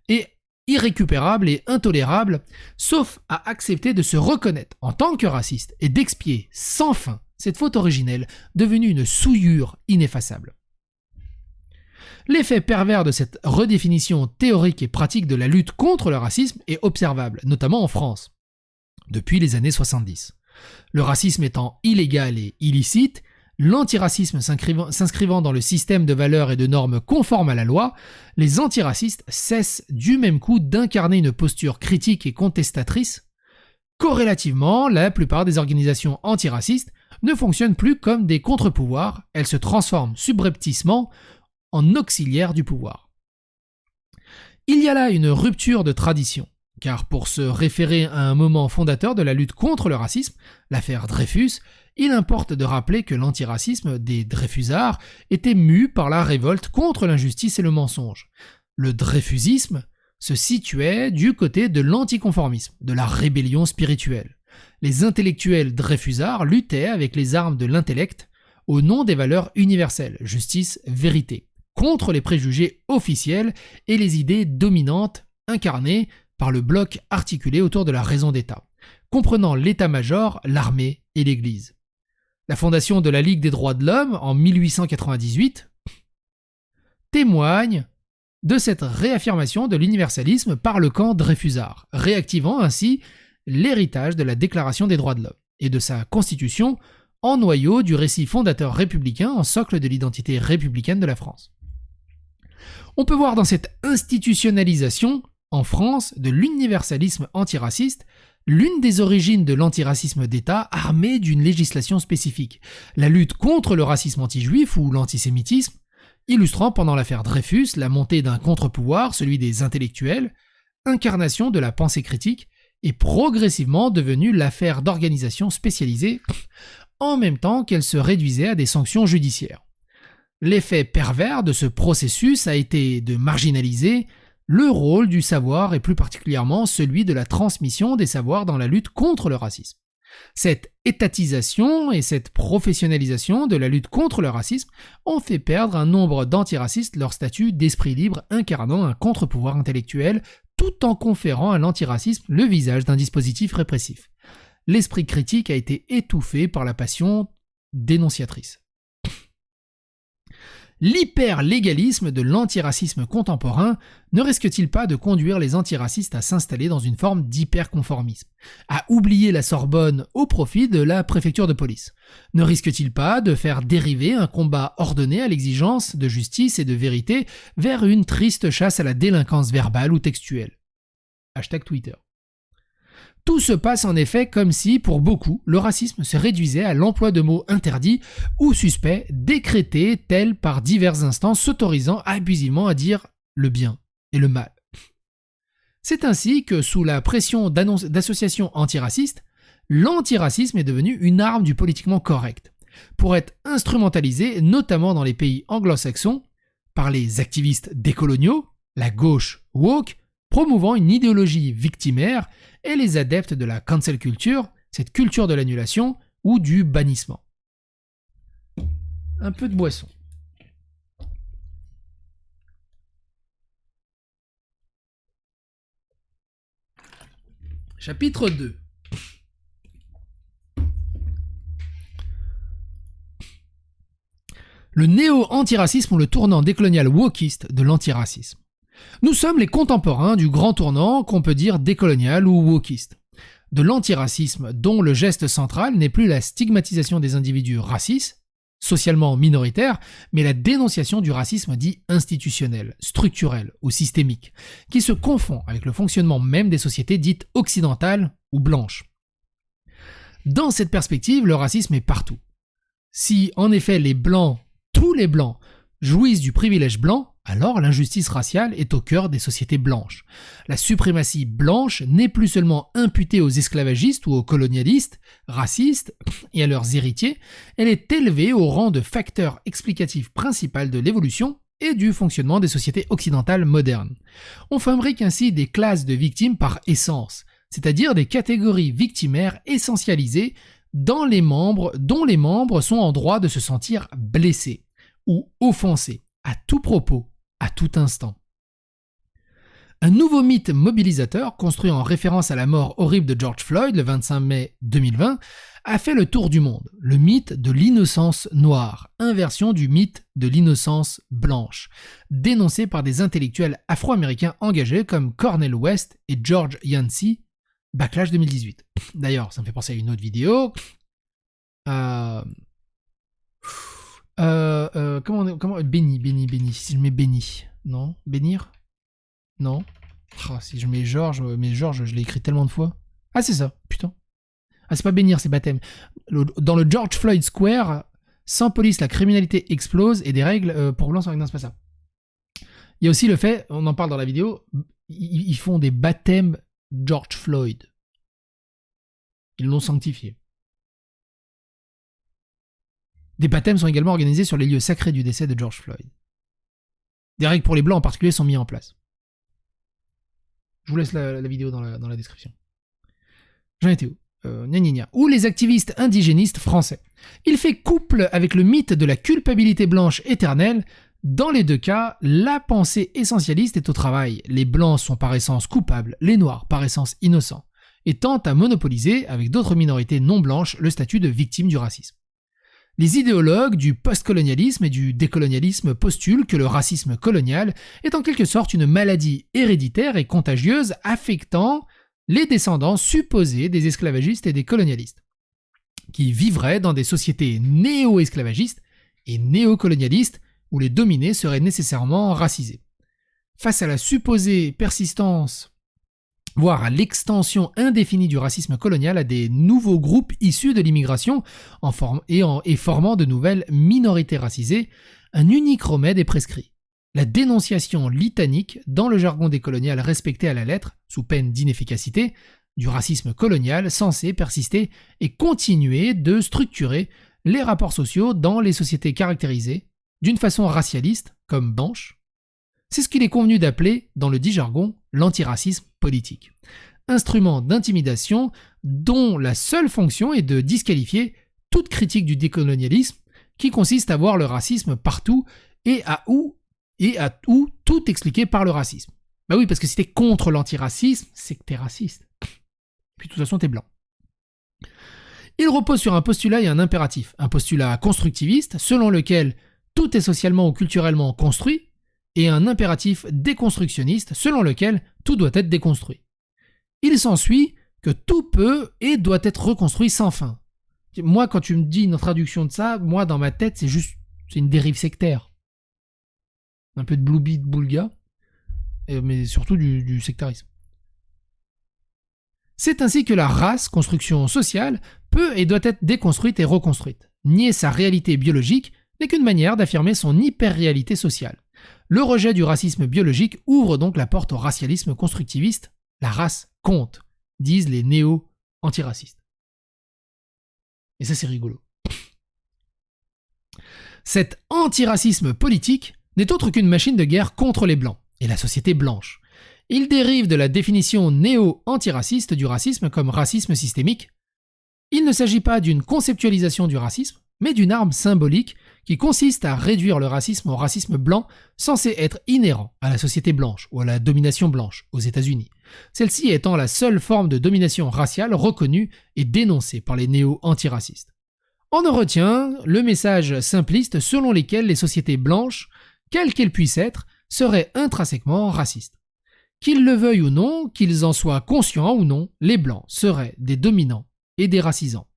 et intolérables, sauf à accepter de se reconnaître en tant que racistes et d'expier sans fin cette faute originelle devenue une souillure ineffaçable. L'effet pervers de cette redéfinition théorique et pratique de la lutte contre le racisme est observable, notamment en France, depuis les années 70. Le racisme étant illégal et illicite, l'antiracisme s'inscrivant dans le système de valeurs et de normes conformes à la loi, les antiracistes cessent du même coup d'incarner une posture critique et contestatrice. Corrélativement, la plupart des organisations antiracistes ne fonctionnent plus comme des contre-pouvoirs, elles se transforment subrepticement en auxiliaire du pouvoir. Il y a là une rupture de tradition, car pour se référer à un moment fondateur de la lutte contre le racisme, l'affaire Dreyfus, il importe de rappeler que l'antiracisme des Dreyfusards était mu par la révolte contre l'injustice et le mensonge. Le dreyfusisme se situait du côté de l'anticonformisme, de la rébellion spirituelle. Les intellectuels Dreyfusards luttaient avec les armes de l'intellect au nom des valeurs universelles, justice, vérité, contre les préjugés officiels et les idées dominantes incarnées par le bloc articulé autour de la raison d'État, comprenant l'état-major, l'armée et l'Église. La fondation de la Ligue des droits de l'homme en 1898 témoigne de cette réaffirmation de l'universalisme par le camp Dreyfusard, réactivant ainsi l'héritage de la Déclaration des droits de l'homme et de sa constitution en noyau du récit fondateur républicain en socle de l'identité républicaine de la France. On peut voir dans cette institutionnalisation, en France, de l'universalisme antiraciste, l'une des origines de l'antiracisme d'État armé d'une législation spécifique, la lutte contre le racisme anti-juif ou l'antisémitisme, illustrant pendant l'affaire Dreyfus la montée d'un contre-pouvoir, celui des intellectuels, incarnation de la pensée critique, et progressivement devenue l'affaire d'organisations spécialisées, en même temps qu'elle se réduisait à des sanctions judiciaires. L'effet pervers de ce processus a été de marginaliser le rôle du savoir et plus particulièrement celui de la transmission des savoirs dans la lutte contre le racisme. Cette étatisation et cette professionnalisation de la lutte contre le racisme ont fait perdre un nombre d'antiracistes leur statut d'esprit libre incarnant un contre-pouvoir intellectuel tout en conférant à l'antiracisme le visage d'un dispositif répressif. L'esprit critique a été étouffé par la passion dénonciatrice. L'hyperlégalisme de l'antiracisme contemporain ne risque-t-il pas de conduire les antiracistes à s'installer dans une forme d'hyperconformisme, à oublier la Sorbonne au profit de la préfecture de police? Ne risque-t-il pas de faire dériver un combat ordonné à l'exigence de justice et de vérité vers une triste chasse à la délinquance verbale ou textuelle? #Twitter. Tout se passe en effet comme si, pour beaucoup, le racisme se réduisait à l'emploi de mots interdits ou suspects, décrétés tels par diverses instances s'autorisant abusivement à dire le bien et le mal. C'est ainsi que, sous la pression d'associations antiracistes, l'antiracisme est devenu une arme du politiquement correct, pour être instrumentalisé, notamment dans les pays anglo-saxons, par les activistes décoloniaux, la gauche woke, promouvant une idéologie victimaire, et les adeptes de la cancel culture, cette culture de l'annulation ou du bannissement. Un peu de boisson. Chapitre 2. Le néo-antiracisme ou le tournant décolonial wokiste de l'antiracisme. Nous sommes les contemporains du grand tournant qu'on peut dire décolonial ou wokiste, de l'antiracisme dont le geste central n'est plus la stigmatisation des individus racistes, socialement minoritaires, mais la dénonciation du racisme dit institutionnel, structurel ou systémique, qui se confond avec le fonctionnement même des sociétés dites occidentales ou blanches. Dans cette perspective, le racisme est partout. Si en effet les blancs, tous les blancs, jouissent du privilège blanc, alors l'injustice raciale est au cœur des sociétés blanches. La suprématie blanche n'est plus seulement imputée aux esclavagistes ou aux colonialistes, racistes et à leurs héritiers, elle est élevée au rang de facteur explicatif principal de l'évolution et du fonctionnement des sociétés occidentales modernes. On fabrique ainsi des classes de victimes par essence, c'est-à-dire des catégories victimaires essentialisées dont les membres sont en droit de se sentir blessés ou offensés à tout propos, à tout instant. Un nouveau mythe mobilisateur, construit en référence à la mort horrible de George Floyd le 25 mai 2020, a fait le tour du monde, le mythe de l'innocence noire, inversion du mythe de l'innocence blanche, dénoncé par des intellectuels afro-américains engagés comme Cornel West et George Yancey, Backlash 2018. D'ailleurs, ça me fait penser à une autre vidéo. Comment béni, si je mets béni, non? Bénir? Non? Oh, si je mets Georges, je l'ai écrit tellement de fois. Ah, c'est ça, putain. Ah, c'est pas bénir, c'est baptême. Dans le George Floyd Square, sans police, la criminalité explose et des règles pour blancs sont... Non, c'est pas ça. Il y a aussi le fait, on en parle dans la vidéo, ils font des baptêmes George Floyd. Ils l'ont sanctifié. Des baptêmes sont également organisés sur les lieux sacrés du décès de George Floyd. Des règles pour les blancs en particulier sont mises en place. Je vous laisse la vidéo dans la description. J'en étais où? Ou les activistes indigénistes français. Il fait couple avec le mythe de la culpabilité blanche éternelle. Dans les deux cas, la pensée essentialiste est au travail. Les blancs sont par essence coupables, les noirs par essence innocents, et tentent à monopoliser, avec d'autres minorités non blanches, le statut de victime du racisme. Les idéologues du postcolonialisme et du décolonialisme postulent que le racisme colonial est en quelque sorte une maladie héréditaire et contagieuse affectant les descendants supposés des esclavagistes et des colonialistes, qui vivraient dans des sociétés néo-esclavagistes et néocolonialistes où les dominés seraient nécessairement racisés. Face à la supposée persistance voire à l'extension indéfinie du racisme colonial à des nouveaux groupes issus de l'immigration et formant de nouvelles minorités racisées, un unique remède est prescrit. La dénonciation litanique, dans le jargon décolonial respecté à la lettre, sous peine d'inefficacité, du racisme colonial censé persister et continuer de structurer les rapports sociaux dans les sociétés caractérisées d'une façon racialiste, comme blanche. C'est ce qu'il est convenu d'appeler, dans le dit jargon, l'antiracisme politique. Instrument d'intimidation dont la seule fonction est de disqualifier toute critique du décolonialisme qui consiste à voir le racisme partout et à où tout expliquer par le racisme. Bah oui, parce que si t'es contre l'antiracisme, c'est que t'es raciste. Puis de toute façon, t'es blanc. Il repose sur un postulat et un impératif. Un postulat constructiviste, selon lequel tout est socialement ou culturellement construit, et un impératif déconstructionniste, selon lequel tout doit être déconstruit. Il s'ensuit que tout peut et doit être reconstruit sans fin. Moi, quand tu me dis une traduction de ça, moi, dans ma tête, c'est une dérive sectaire. Un peu de Bluebeat Boulga, mais surtout du sectarisme. C'est ainsi que la race, construction sociale, peut et doit être déconstruite et reconstruite. Nier sa réalité biologique n'est qu'une manière d'affirmer son hyper-réalité sociale. Le rejet du racisme biologique ouvre donc la porte au racialisme constructiviste. La race compte, disent les néo-antiracistes. Et ça, c'est rigolo. Cet antiracisme politique n'est autre qu'une machine de guerre contre les Blancs et la société blanche. Il dérive de la définition néo-antiraciste du racisme comme racisme systémique. Il ne s'agit pas d'une conceptualisation du racisme, mais d'une arme symbolique qui consiste à réduire le racisme au racisme blanc censé être inhérent à la société blanche ou à la domination blanche aux États-Unis, celle-ci étant la seule forme de domination raciale reconnue et dénoncée par les néo-antiracistes. On en retient le message simpliste selon lequel les sociétés blanches, quelles qu'elles puissent être, seraient intrinsèquement racistes. Qu'ils le veuillent ou non, qu'ils en soient conscients ou non, les blancs seraient des dominants et des racisants.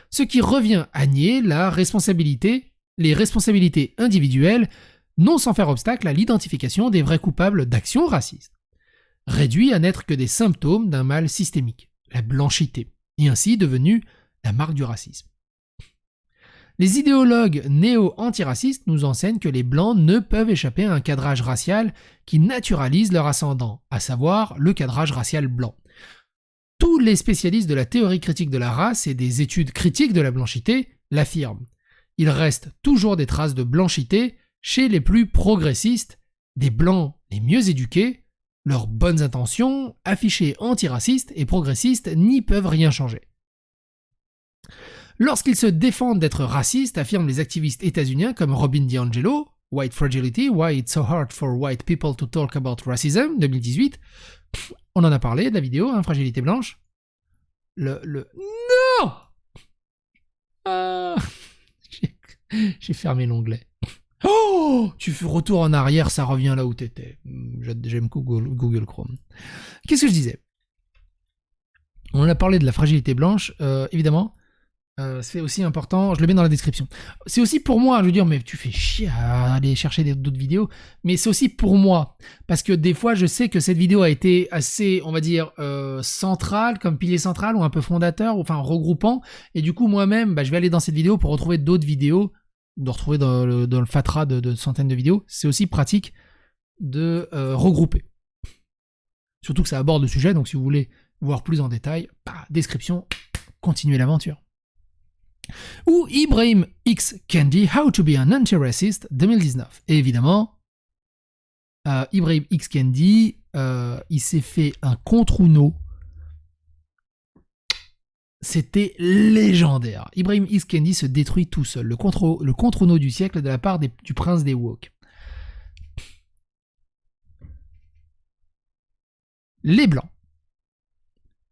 Ce qui revient à nier les responsabilités individuelles, non sans faire obstacle à l'identification des vrais coupables d'actions racistes. Réduits à n'être que des symptômes d'un mal systémique, la blanchité, et ainsi devenue la marque du racisme. Les idéologues néo-antiracistes nous enseignent que les Blancs ne peuvent échapper à un cadrage racial qui naturalise leur ascendant, à savoir le cadrage racial blanc. Tous les spécialistes de la théorie critique de la race et des études critiques de la blanchité l'affirment. Il reste toujours des traces de blanchité chez les plus progressistes, des Blancs les mieux éduqués. Leurs bonnes intentions, affichées antiracistes et progressistes, n'y peuvent rien changer. Lorsqu'ils se défendent d'être racistes, affirment les activistes états-uniens comme Robin DiAngelo, White Fragility, Why It's So Hard for White People to Talk About Racism, 2018. On en a parlé de la vidéo, hein, Fragilité Blanche. Non J'ai fermé l'onglet. Oh, tu fais retour en arrière, ça revient là où t'étais. J'aime Google Chrome. Qu'est-ce que je disais ? On en a parlé de la fragilité blanche, évidemment. C'est aussi important, je le mets dans la description. C'est aussi pour moi, je veux dire, mais tu fais chier à aller chercher d'autres vidéos, mais c'est aussi pour moi, parce que des fois, je sais que cette vidéo a été assez, on va dire, centrale, comme pilier central, ou un peu fondateur, ou enfin regroupant, et du coup, moi-même, je vais aller dans cette vidéo pour retrouver d'autres vidéos, de retrouver dans le fatras de centaines de vidéos. C'est aussi pratique de regrouper. Surtout que ça aborde le sujet, donc si vous voulez voir plus en détail, description, continuez l'aventure. Ou Ibrahim X. Kendi, How to be an Anti-Racist, 2019. Et évidemment, Ibrahim X. Kendi, il s'est fait un contre-Uno. C'était légendaire. Ibrahim X. Kendi se détruit tout seul. Le contre-Uno du siècle de la part du prince des woke. Les Blancs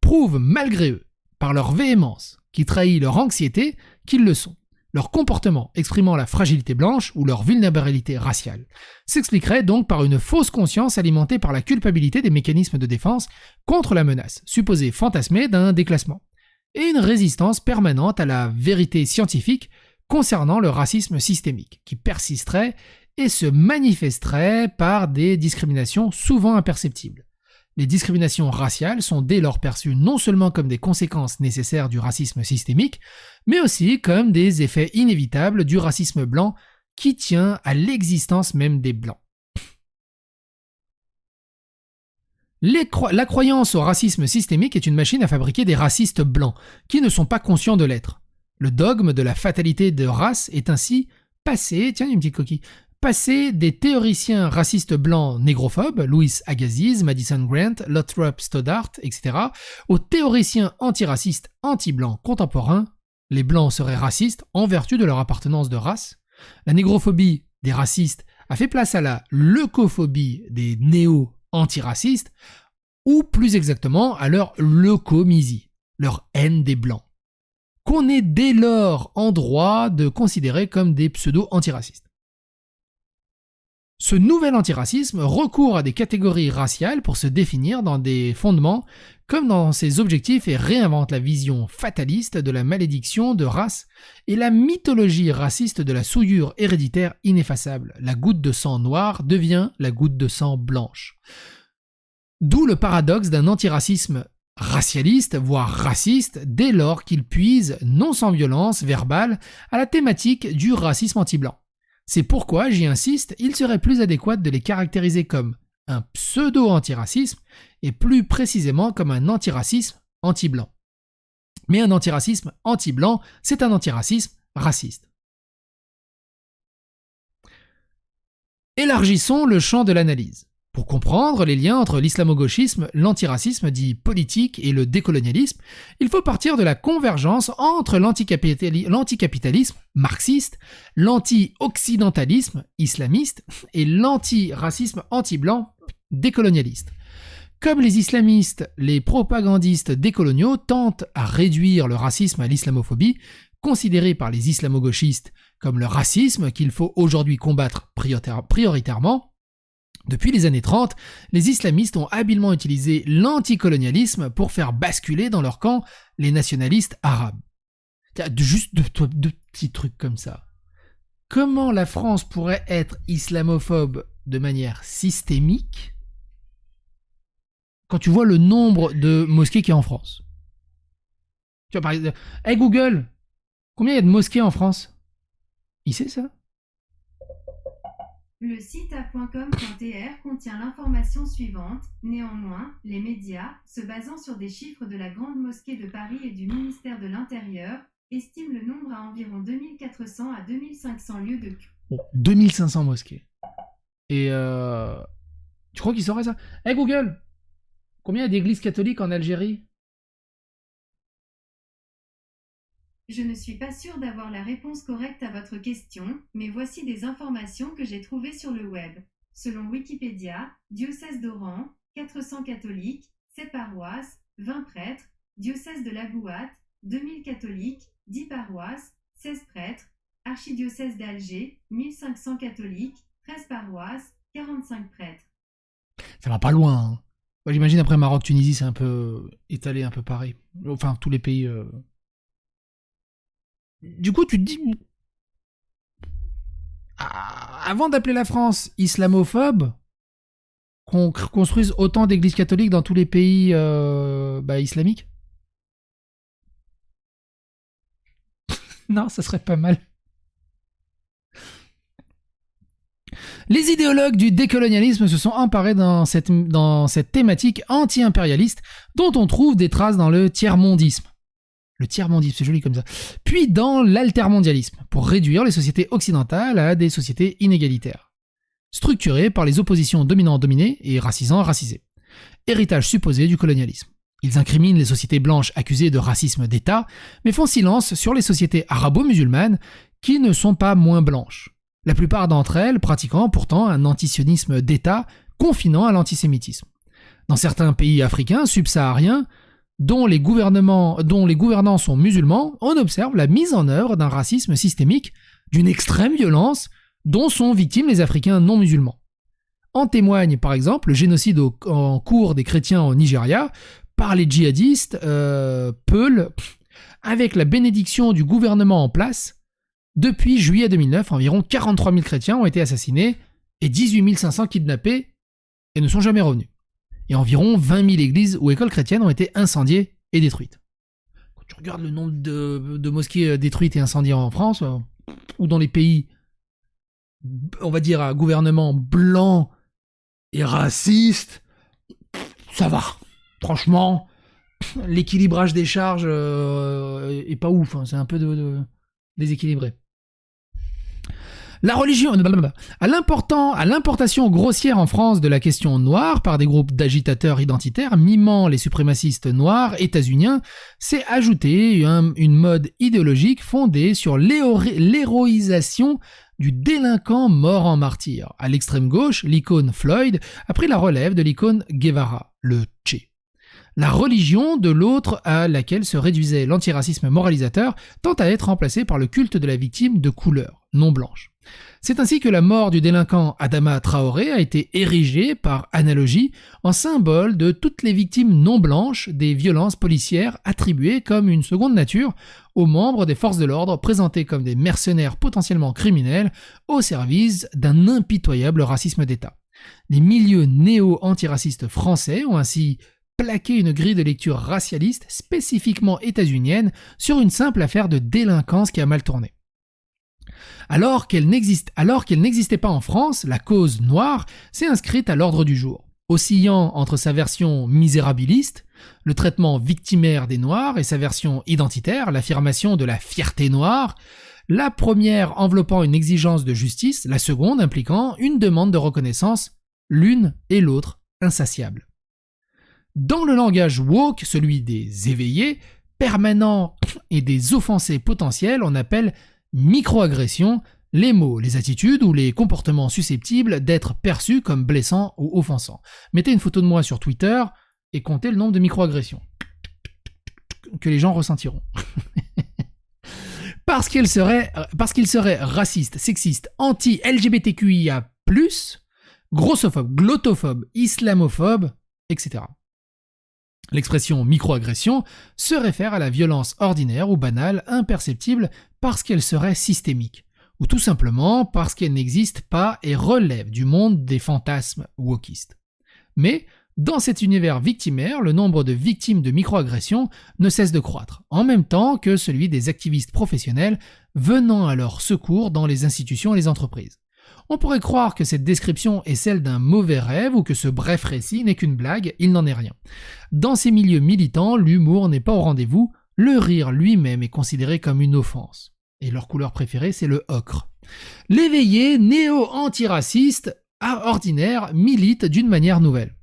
prouvent malgré eux, par leur véhémence, qui trahit leur anxiété, qu'ils le sont. Leur comportement exprimant la fragilité blanche ou leur vulnérabilité raciale s'expliquerait donc par une fausse conscience alimentée par la culpabilité des mécanismes de défense contre la menace, supposée fantasmée d'un déclassement, et une résistance permanente à la vérité scientifique concernant le racisme systémique, qui persisterait et se manifesterait par des discriminations souvent imperceptibles. Les discriminations raciales sont dès lors perçues non seulement comme des conséquences nécessaires du racisme systémique, mais aussi comme des effets inévitables du racisme blanc qui tient à l'existence même des blancs. La croyance au racisme systémique est une machine à fabriquer des racistes blancs, qui ne sont pas conscients de l'être. Le dogme de la fatalité de race est ainsi passé, tiens, une petite coquille, passé des théoriciens racistes blancs négrophobes, Louis Agassiz, Madison Grant, Lothrop Stoddart, etc., aux théoriciens antiracistes anti-blancs contemporains. Les blancs seraient racistes en vertu de leur appartenance de race. La négrophobie des racistes a fait place à la leucophobie des néo-antiracistes, ou plus exactement à leur leucomisie, leur haine des blancs, qu'on est dès lors en droit de considérer comme des pseudo-antiracistes. Ce nouvel antiracisme recourt à des catégories raciales pour se définir dans des fondements comme dans ses objectifs et réinvente la vision fataliste de la malédiction de race et la mythologie raciste de la souillure héréditaire ineffaçable. La goutte de sang noire devient la goutte de sang blanche. D'où le paradoxe d'un antiracisme racialiste, voire raciste, dès lors qu'il puise, non sans violence verbale, à la thématique du racisme anti-blanc. C'est pourquoi, j'y insiste, il serait plus adéquat de les caractériser comme un pseudo-antiracisme et plus précisément comme un antiracisme anti-blanc. Mais un antiracisme anti-blanc, c'est un antiracisme raciste. Élargissons le champ de l'analyse. Pour comprendre les liens entre l'islamo-gauchisme, l'antiracisme dit politique et le décolonialisme, il faut partir de la convergence entre l'anticapitalisme marxiste, l'anti-occidentalisme islamiste et l'antiracisme anti-blanc décolonialiste. Comme les islamistes, les propagandistes décoloniaux tentent à réduire le racisme à l'islamophobie, considéré par les islamo-gauchistes comme le racisme qu'il faut aujourd'hui combattre prioritairement. Depuis les années 30, les islamistes ont habilement utilisé l'anticolonialisme pour faire basculer dans leur camp les nationalistes arabes. Juste deux petits trucs comme ça. Comment la France pourrait être islamophobe de manière systémique quand tu vois le nombre de mosquées qu'il y a en France? Tu vois, par exemple, hey Google, combien il y a de mosquées en France? Il sait ça? Le site a.com.tr contient l'information suivante. Néanmoins, les médias, se basant sur des chiffres de la Grande Mosquée de Paris et du ministère de l'Intérieur, estiment le nombre à environ 2400 à 2500 lieux de culte. Bon, 2500 mosquées. Et tu crois qu'il saurait ça? Hey Google, combien il y a d'églises catholiques en Algérie? Je ne suis pas sûre d'avoir la réponse correcte à votre question, mais voici des informations que j'ai trouvées sur le web. Selon Wikipédia, diocèse d'Oran, 400 catholiques, 7 paroisses, 20 prêtres, diocèse de la Gouate, 2000 catholiques, 10 paroisses, 16 prêtres, archidiocèse d'Alger, 1500 catholiques, 13 paroisses, 45 prêtres. Ça va pas loin, hein. Moi, j'imagine après Maroc, Tunisie, c'est un peu étalé, un peu pareil. Enfin, tous les pays... Du coup, tu te dis... Avant d'appeler la France islamophobe, qu'on construise autant d'églises catholiques dans tous les pays islamiques? Non, ça serait pas mal. Les idéologues du décolonialisme se sont emparés dans cette thématique anti-impérialiste dont on trouve des traces dans le tiers-mondisme. Le tiers-mondisme, c'est joli comme ça. Puis dans l'altermondialisme, pour réduire les sociétés occidentales à des sociétés inégalitaires, structurées par les oppositions dominants-dominés et racisants-racisés. Héritage supposé du colonialisme. Ils incriminent les sociétés blanches accusées de racisme d'État, mais font silence sur les sociétés arabo-musulmanes qui ne sont pas moins blanches. La plupart d'entre elles pratiquant pourtant un antisionisme d'État confinant à l'antisémitisme. Dans certains pays africains subsahariens, dont les gouvernants sont musulmans, on observe la mise en œuvre d'un racisme systémique, d'une extrême violence dont sont victimes les Africains non musulmans. En témoigne par exemple le génocide en cours des chrétiens au Nigeria par les djihadistes Peul, avec la bénédiction du gouvernement en place. Depuis juillet 2009, environ 43 000 chrétiens ont été assassinés et 18 500 kidnappés et ne sont jamais revenus. et environ 20 000 églises ou écoles chrétiennes ont été incendiées et détruites. Quand tu regardes le nombre de mosquées détruites et incendiées en France, ou dans les pays, on va dire, à gouvernement blanc et raciste, ça va. Franchement, l'équilibrage des charges est pas ouf, hein, c'est un peu déséquilibré. La religion, à l'importation grossière en France de la question noire par des groupes d'agitateurs identitaires mimant les suprémacistes noirs états-uniens, s'est ajoutée une mode idéologique fondée sur l'héroïsation du délinquant mort en martyr. À l'extrême gauche, l'icône Floyd a pris la relève de l'icône Guevara, le Che. La religion de l'autre à laquelle se réduisait l'antiracisme moralisateur tend à être remplacée par le culte de la victime de couleur, non blanche. C'est ainsi que la mort du délinquant Adama Traoré a été érigée, par analogie, en symbole de toutes les victimes non blanches des violences policières attribuées comme une seconde nature aux membres des forces de l'ordre présentés comme des mercenaires potentiellement criminels au service d'un impitoyable racisme d'État. Les milieux néo-antiracistes français ont ainsi plaqué une grille de lecture racialiste spécifiquement états-unienne sur une simple affaire de délinquance qui a mal tourné. Alors qu'elle n'existait pas en France, la cause noire s'est inscrite à l'ordre du jour. Oscillant entre sa version misérabiliste, le traitement victimaire des Noirs, et sa version identitaire, l'affirmation de la fierté noire, la première enveloppant une exigence de justice, la seconde impliquant une demande de reconnaissance, l'une et l'autre insatiables. Dans le langage woke, celui des éveillés, permanents et des offensés potentiels, on appelle microagression les mots, les attitudes ou les comportements susceptibles d'être perçus comme blessants ou offensants. Mettez une photo de moi sur Twitter et comptez le nombre de microagressions que les gens ressentiront. Parce qu'il serait raciste, sexiste, anti-LGBTQIA+, grossophobe, glottophobe, islamophobe, etc. L'expression microagression se réfère à la violence ordinaire ou banale, imperceptible parce qu'elle serait systémique, ou tout simplement parce qu'elle n'existe pas et relève du monde des fantasmes wokistes. Mais, dans cet univers victimaire, le nombre de victimes de microagressions ne cesse de croître, en même temps que celui des activistes professionnels venant à leur secours dans les institutions et les entreprises. On pourrait croire que cette description est celle d'un mauvais rêve ou que ce bref récit n'est qu'une blague, il n'en est rien. Dans ces milieux militants, l'humour n'est pas au rendez-vous, le rire lui-même est considéré comme une offense. Et leur couleur préférée, c'est le ocre. L'éveillé néo-antiraciste, ordinaire, milite d'une manière nouvelle.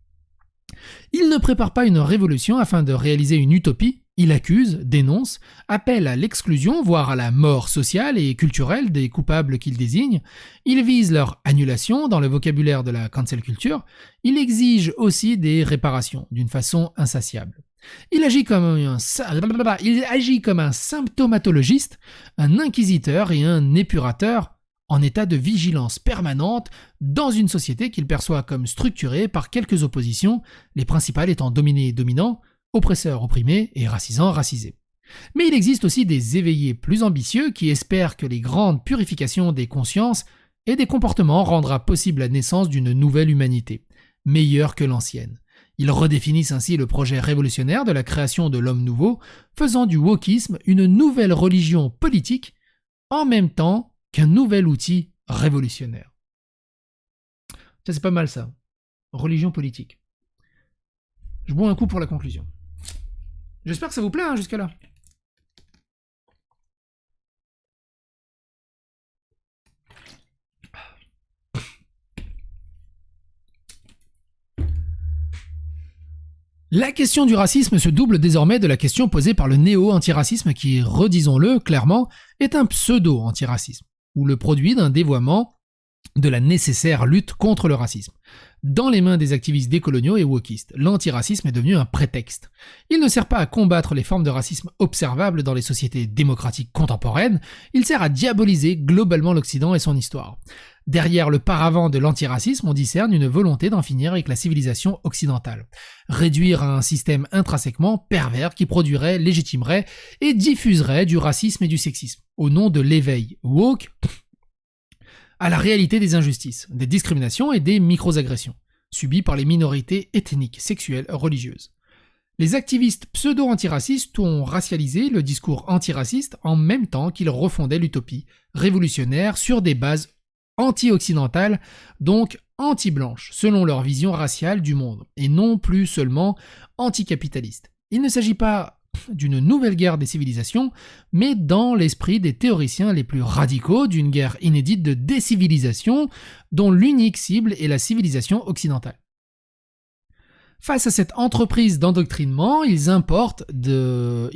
Il ne prépare pas une révolution afin de réaliser une utopie, il accuse, dénonce, appelle à l'exclusion, voire à la mort sociale et culturelle des coupables qu'il désigne, il vise leur annulation dans le vocabulaire de la cancel culture, il exige aussi des réparations, d'une façon insatiable. Il agit comme un symptomatologiste, un inquisiteur et un épurateur en état de vigilance permanente dans une société qu'il perçoit comme structurée par quelques oppositions, les principales étant dominé et dominant, oppresseur opprimé et racisant racisé. Mais il existe aussi des éveillés plus ambitieux qui espèrent que les grandes purifications des consciences et des comportements rendra possible la naissance d'une nouvelle humanité, meilleure que l'ancienne. Ils redéfinissent ainsi le projet révolutionnaire de la création de l'homme nouveau, faisant du wokisme une nouvelle religion politique, en même temps qu'un nouvel outil révolutionnaire. Ça, c'est pas mal ça. Religion politique. Je bois un coup pour la conclusion. J'espère que ça vous plaît jusqu'à-là. La question du racisme se double désormais de la question posée par le néo-antiracisme qui, redisons-le clairement, est un pseudo-antiracisme, ou le produit d'un dévoiement de la nécessaire lutte contre le racisme. Dans les mains des activistes décoloniaux et wokistes, l'antiracisme est devenu un prétexte. Il ne sert pas à combattre les formes de racisme observables dans les sociétés démocratiques contemporaines, il sert à diaboliser globalement l'Occident et son histoire. Derrière le paravent de l'antiracisme, on discerne une volonté d'en finir avec la civilisation occidentale. Réduire à un système intrinsèquement pervers qui produirait, légitimerait et diffuserait du racisme et du sexisme, au nom de l'éveil woke à la réalité des injustices, des discriminations et des microagressions. subies par les minorités ethniques, sexuelles, religieuses. Les activistes pseudo-antiracistes ont racialisé le discours antiraciste en même temps qu'ils refondaient l'utopie révolutionnaire sur des bases anti-occidentales, donc anti-blanches, selon leur vision raciale du monde, et non plus seulement anticapitaliste. Il ne s'agit pas d'une nouvelle guerre des civilisations, mais dans l'esprit des théoriciens les plus radicaux d'une guerre inédite de décivilisation dont l'unique cible est la civilisation occidentale. Face à cette entreprise d'endoctrinement, il importe de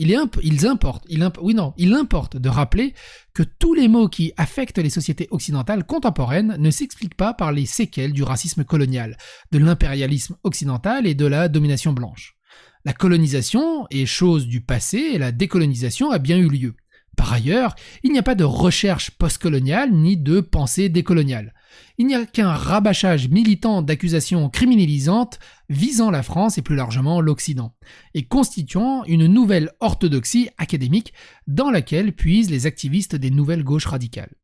rappeler que tous les maux qui affectent les sociétés occidentales contemporaines ne s'expliquent pas par les séquelles du racisme colonial, de l'impérialisme occidental et de la domination blanche. La colonisation est chose du passé et la décolonisation a bien eu lieu. Par ailleurs, il n'y a pas de recherche postcoloniale ni de pensée décoloniale. Il n'y a qu'un rabâchage militant d'accusations criminalisantes visant la France et plus largement l'Occident, et constituant une nouvelle orthodoxie académique dans laquelle puisent les activistes des nouvelles gauches radicales.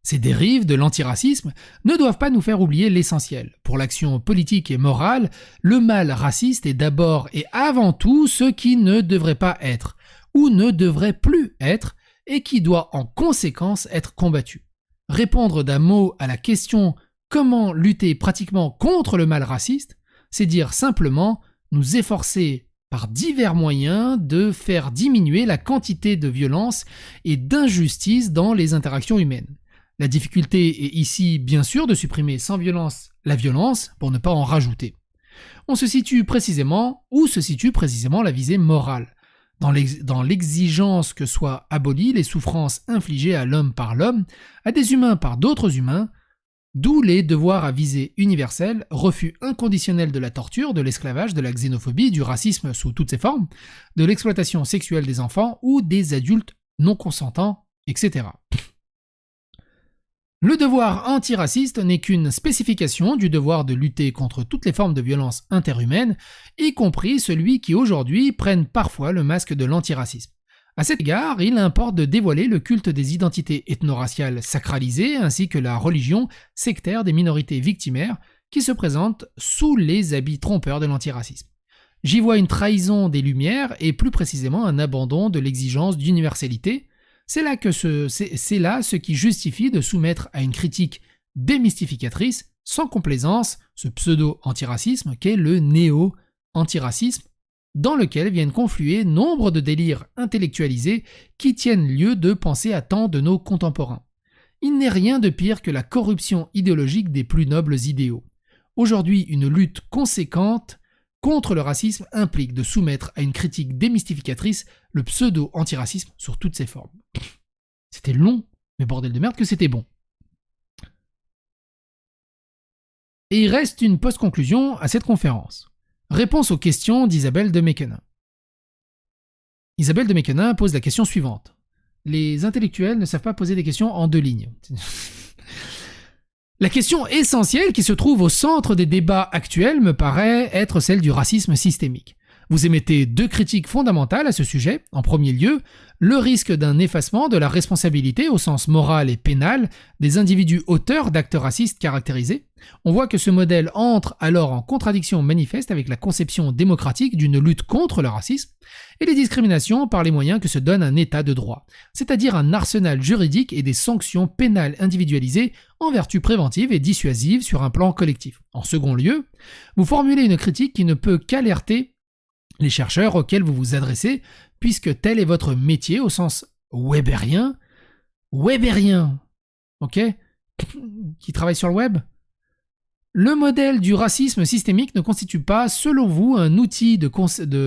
Ces dérives de l'antiracisme ne doivent pas nous faire oublier l'essentiel. Pour l'action politique et morale, le mal raciste est d'abord et avant tout ce qui ne devrait pas être, ou ne devrait plus être, et qui doit en conséquence être combattu. Répondre d'un mot à la question « Comment lutter pratiquement contre le mal raciste ?», c'est dire simplement nous efforcer par divers moyens de faire diminuer la quantité de violence et d'injustice dans les interactions humaines. La difficulté est ici bien sûr de supprimer sans violence la violence pour ne pas en rajouter. Où se situe précisément la visée morale ? Dans l'exigence que soient abolies les souffrances infligées à l'homme par l'homme, à des humains par d'autres humains, d'où les devoirs à visée universelle, refus inconditionnel de la torture, de l'esclavage, de la xénophobie, du racisme sous toutes ses formes, de l'exploitation sexuelle des enfants ou des adultes non consentants, etc. Le devoir antiraciste n'est qu'une spécification du devoir de lutter contre toutes les formes de violence interhumaine, y compris celui qui aujourd'hui prennent parfois le masque de l'antiracisme. À cet égard, il importe de dévoiler le culte des identités ethno-raciales sacralisées ainsi que la religion sectaire des minorités victimaires qui se présentent sous les habits trompeurs de l'antiracisme. J'y vois une trahison des Lumières et plus précisément un abandon de l'exigence d'universalité. C'est là ce qui justifie de soumettre à une critique démystificatrice, sans complaisance, ce pseudo-antiracisme qu'est le néo-antiracisme, dans lequel viennent confluer nombre de délires intellectualisés qui tiennent lieu de pensée à tant de nos contemporains. Il n'est rien de pire que la corruption idéologique des plus nobles idéaux. Aujourd'hui, une lutte conséquente contre le racisme implique de soumettre à une critique démystificatrice le pseudo-antiracisme sur toutes ses formes. C'était long, mais bordel de merde que c'était bon. Et il reste une post-conclusion à cette conférence. Réponse aux questions d'Isabelle de Mecquenin. Isabelle de Mecquenin pose la question suivante. Les intellectuels ne savent pas poser des questions en 2 lignes. La question essentielle qui se trouve au centre des débats actuels me paraît être celle du racisme systémique. Vous émettez 2 critiques fondamentales à ce sujet. En premier lieu, le risque d'un effacement de la responsabilité au sens moral et pénal des individus auteurs d'actes racistes caractérisés. On voit que ce modèle entre alors en contradiction manifeste avec la conception démocratique d'une lutte contre le racisme et les discriminations par les moyens que se donne un état de droit, c'est-à-dire un arsenal juridique et des sanctions pénales individualisées en vertu préventive et dissuasive sur un plan collectif. En second lieu, vous formulez une critique qui ne peut qu'alerter les chercheurs auxquels vous vous adressez, puisque tel est votre métier au sens webérien, ok, qui travaille sur le web. Le modèle du racisme systémique ne constitue pas, selon vous, un outil de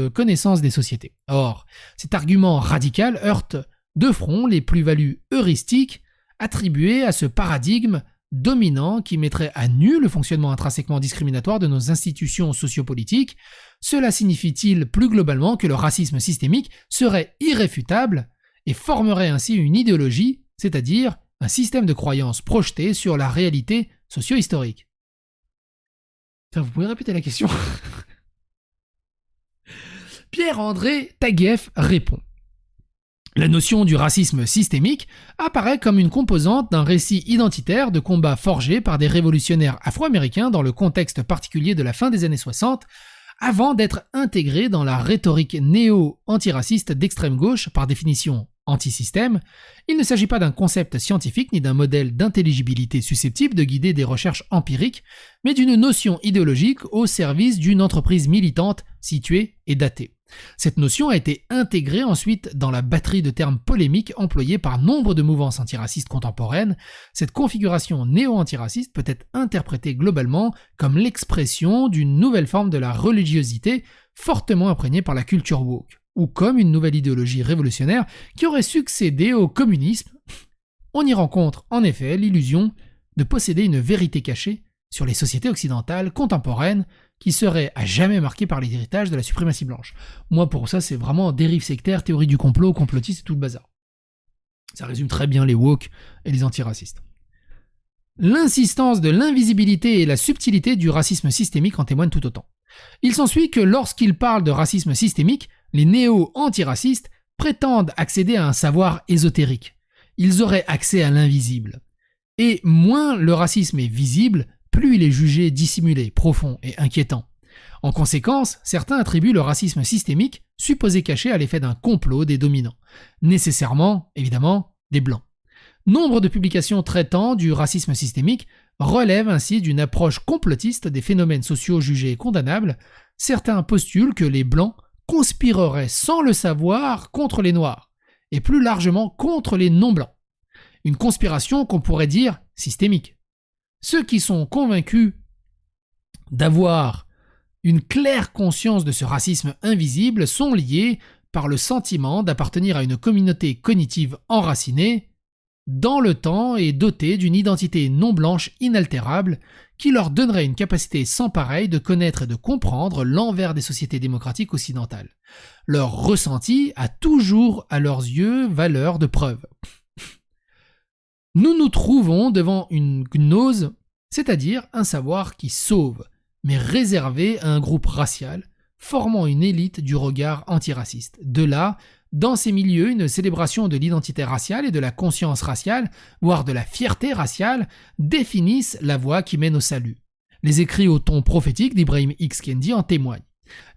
connaissance des sociétés. Or, cet argument radical heurte de front les plus-values heuristiques attribuées à ce paradigme dominant qui mettrait à nu le fonctionnement intrinsèquement discriminatoire de nos institutions sociopolitiques. Cela signifie-t-il plus globalement que le racisme systémique serait irréfutable et formerait ainsi une idéologie, c'est-à-dire un système de croyances projeté sur la réalité socio-historique? Vous pouvez répéter la question? Pierre-André Taguieff répond. La notion du racisme systémique apparaît comme une composante d'un récit identitaire de combats forgés par des révolutionnaires afro-américains dans le contexte particulier de la fin des années 60, avant d'être intégré dans la rhétorique néo-antiraciste d'extrême gauche, par définition anti-système. Il ne s'agit pas d'un concept scientifique ni d'un modèle d'intelligibilité susceptible de guider des recherches empiriques, mais d'une notion idéologique au service d'une entreprise militante située et datée. Cette notion a été intégrée ensuite dans la batterie de termes polémiques employés par nombre de mouvances antiracistes contemporaines. Cette configuration néo-antiraciste peut être interprétée globalement comme l'expression d'une nouvelle forme de la religiosité fortement imprégnée par la culture woke, ou comme une nouvelle idéologie révolutionnaire qui aurait succédé au communisme. On y rencontre en effet l'illusion de posséder une vérité cachée sur les sociétés occidentales contemporaines qui serait à jamais marquée par l'héritage de la suprématie blanche. Moi, pour ça, c'est vraiment dérive sectaire, théorie du complot, complotiste et tout le bazar. Ça résume très bien les woke et les antiracistes. L'insistance de l'invisibilité et la subtilité du racisme systémique en témoignent tout autant. Il s'ensuit que lorsqu'ils parlent de racisme systémique, les néo-antiracistes prétendent accéder à un savoir ésotérique. Ils auraient accès à l'invisible. Et moins le racisme est visible, plus il est jugé dissimulé, profond et inquiétant. En conséquence, certains attribuent le racisme systémique, supposé caché à l'effet d'un complot des dominants. Nécessairement, évidemment, des blancs. Nombre de publications traitant du racisme systémique relèvent ainsi d'une approche complotiste des phénomènes sociaux jugés condamnables. Certains postulent que les blancs conspireraient sans le savoir contre les noirs, et plus largement contre les non-blancs. Une conspiration qu'on pourrait dire systémique. Ceux qui sont convaincus d'avoir une claire conscience de ce racisme invisible sont liés par le sentiment d'appartenir à une communauté cognitive enracinée dans le temps et dotés d'une identité non blanche inaltérable qui leur donnerait une capacité sans pareille de connaître et de comprendre l'envers des sociétés démocratiques occidentales. Leur ressenti a toujours, à leurs yeux, valeur de preuve. Nous nous trouvons devant une gnose, c'est-à-dire un savoir qui sauve, mais réservé à un groupe racial, formant une élite du regard antiraciste. De là, dans ces milieux, une célébration de l'identité raciale et de la conscience raciale, voire de la fierté raciale, définissent la voie qui mène au salut. Les écrits au ton prophétique d'Ibrahim X. Kendi en témoignent.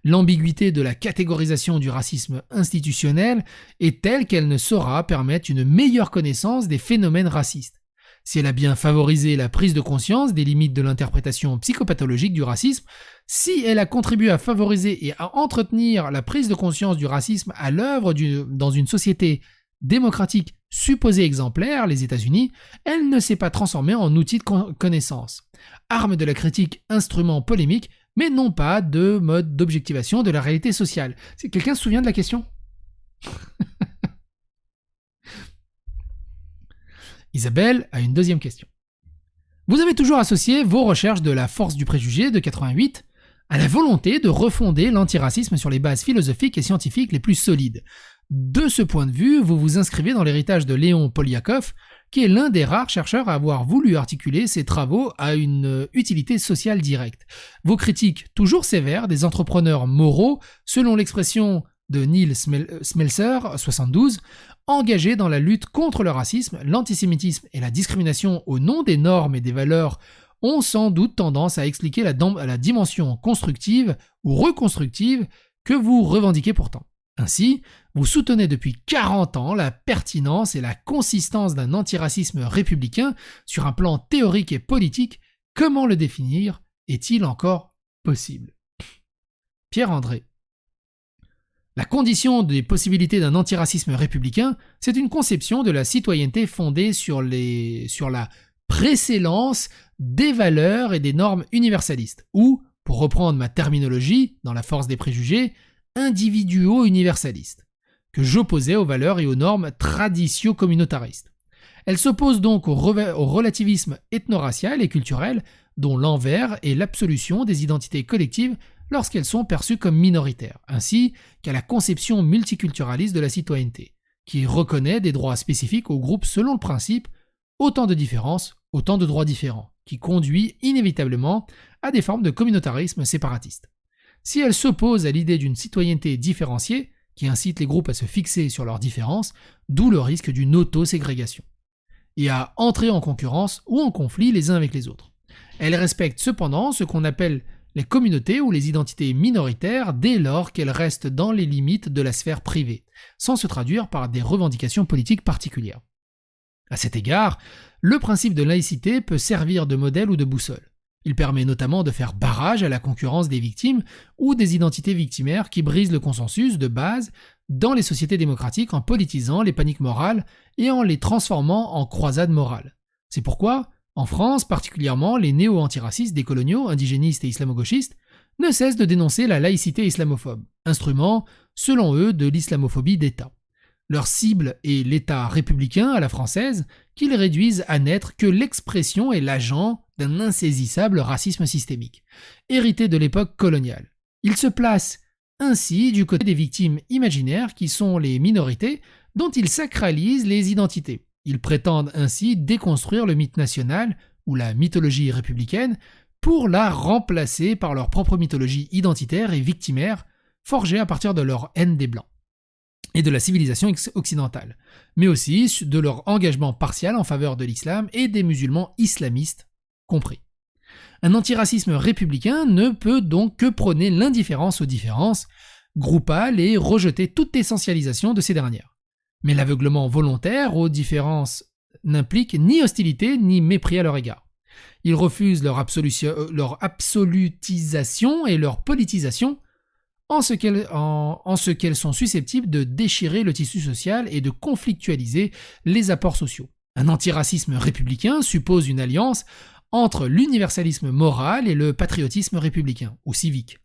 L'ambiguïté de la catégorisation du racisme institutionnel est telle qu'elle ne saura permettre une meilleure connaissance des phénomènes racistes. Si elle a bien favorisé la prise de conscience des limites de l'interprétation psychopathologique du racisme, si elle a contribué à favoriser et à entretenir la prise de conscience du racisme à l'œuvre dans une société démocratique supposée exemplaire, les États-Unis, elle ne s'est pas transformée en outil de connaissance. Arme de la critique, instrument polémique, mais non pas de mode d'objectivation de la réalité sociale. Quelqu'un se souvient de la question ? Isabelle a une deuxième question. Vous avez toujours associé vos recherches de la force du préjugé de 88 à la volonté de refonder l'antiracisme sur les bases philosophiques et scientifiques les plus solides. De ce point de vue, vous vous inscrivez dans l'héritage de Léon Poliakov, qui est l'un des rares chercheurs à avoir voulu articuler ses travaux à une utilité sociale directe. Vos critiques, toujours sévères, des entrepreneurs moraux, selon l'expression de Neil Smeltzer, 72, engagés dans la lutte contre le racisme, l'antisémitisme et la discrimination au nom des normes et des valeurs, ont sans doute tendance à expliquer la dimension constructive ou reconstructive que vous revendiquez pourtant. Ainsi, vous soutenez depuis 40 ans la pertinence et la consistance d'un antiracisme républicain sur un plan théorique et politique. Comment le définir est-il encore possible ? Pierre-André. La condition des possibilités d'un antiracisme républicain, c'est une conception de la citoyenneté fondée sur la précédence des valeurs et des normes universalistes, ou, pour reprendre ma terminologie dans La force des préjugés, individuo-universaliste, que j'opposais aux valeurs et aux normes traditio-communautaristes. Elle s'oppose donc au relativisme ethno-racial et culturel, dont l'envers est l'absolution des identités collectives lorsqu'elles sont perçues comme minoritaires, ainsi qu'à la conception multiculturaliste de la citoyenneté, qui reconnaît des droits spécifiques aux groupes selon le principe « autant de différences, autant de droits différents », qui conduit inévitablement à des formes de communautarisme séparatiste. Si elle s'oppose à l'idée d'une citoyenneté différenciée, qui incite les groupes à se fixer sur leurs différences, d'où le risque d'une auto-ségrégation, et à entrer en concurrence ou en conflit les uns avec les autres. Elle respecte cependant ce qu'on appelle les communautés ou les identités minoritaires dès lors qu'elles restent dans les limites de la sphère privée, sans se traduire par des revendications politiques particulières. À cet égard, le principe de laïcité peut servir de modèle ou de boussole. Il permet notamment de faire barrage à la concurrence des victimes ou des identités victimaires qui brisent le consensus de base dans les sociétés démocratiques en politisant les paniques morales et en les transformant en croisades morales. C'est pourquoi, en France particulièrement, les néo-antiracistes, décoloniaux, indigénistes et islamo-gauchistes ne cessent de dénoncer la laïcité islamophobe, instrument, selon eux, de l'islamophobie d'État. Leur cible est l'État républicain à la française, qu'ils réduisent à n'être que l'expression et l'agent d'un insaisissable racisme systémique, hérité de l'époque coloniale. Ils se placent ainsi du côté des victimes imaginaires qui sont les minorités dont ils sacralisent les identités. Ils prétendent ainsi déconstruire le mythe national ou la mythologie républicaine pour la remplacer par leur propre mythologie identitaire et victimaire forgée à partir de leur haine des Blancs et de la civilisation occidentale, mais aussi de leur engagement partial en faveur de l'islam et des musulmans islamistes compris. Un antiracisme républicain ne peut donc que prôner l'indifférence aux différences groupales et rejeter toute essentialisation de ces dernières. Mais l'aveuglement volontaire aux différences n'implique ni hostilité ni mépris à leur égard. Ils refusent leur absolutisation et leur politisation en ce qu'elles sont susceptibles de déchirer le tissu social et de conflictualiser les apports sociaux. Un antiracisme républicain suppose une alliance entre l'universalisme moral et le patriotisme républicain, ou civique,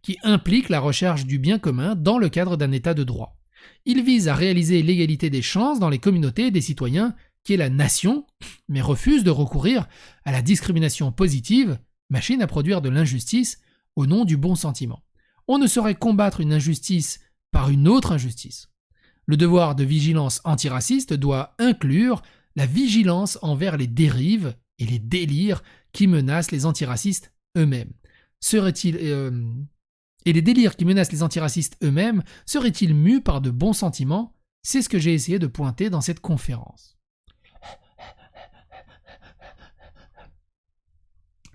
qui implique la recherche du bien commun dans le cadre d'un état de droit. Il vise à réaliser l'égalité des chances dans les communautés des citoyens, qui est la nation, mais refuse de recourir à la discrimination positive, machine à produire de l'injustice, au nom du bon sentiment. On ne saurait combattre une injustice par une autre injustice. Le devoir de vigilance antiraciste doit inclure la vigilance envers les dérives et les délires qui menacent les antiracistes eux-mêmes. Et les délires qui menacent les antiracistes eux-mêmes seraient-ils mus par de bons sentiments? C'est ce que j'ai essayé de pointer dans cette conférence.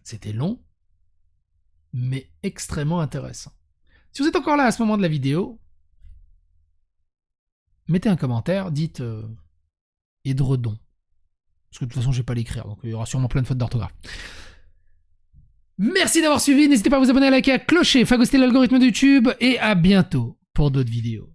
C'était long, mais extrêmement intéressant. Si vous êtes encore là à ce moment de la vidéo, mettez un commentaire, dites édredon. Parce que de toute façon, je ne vais pas l'écrire, donc il y aura sûrement plein de fautes d'orthographe. Merci d'avoir suivi, n'hésitez pas à vous abonner, à liker, à clocher, phagocyter l'algorithme de YouTube, et à bientôt pour d'autres vidéos.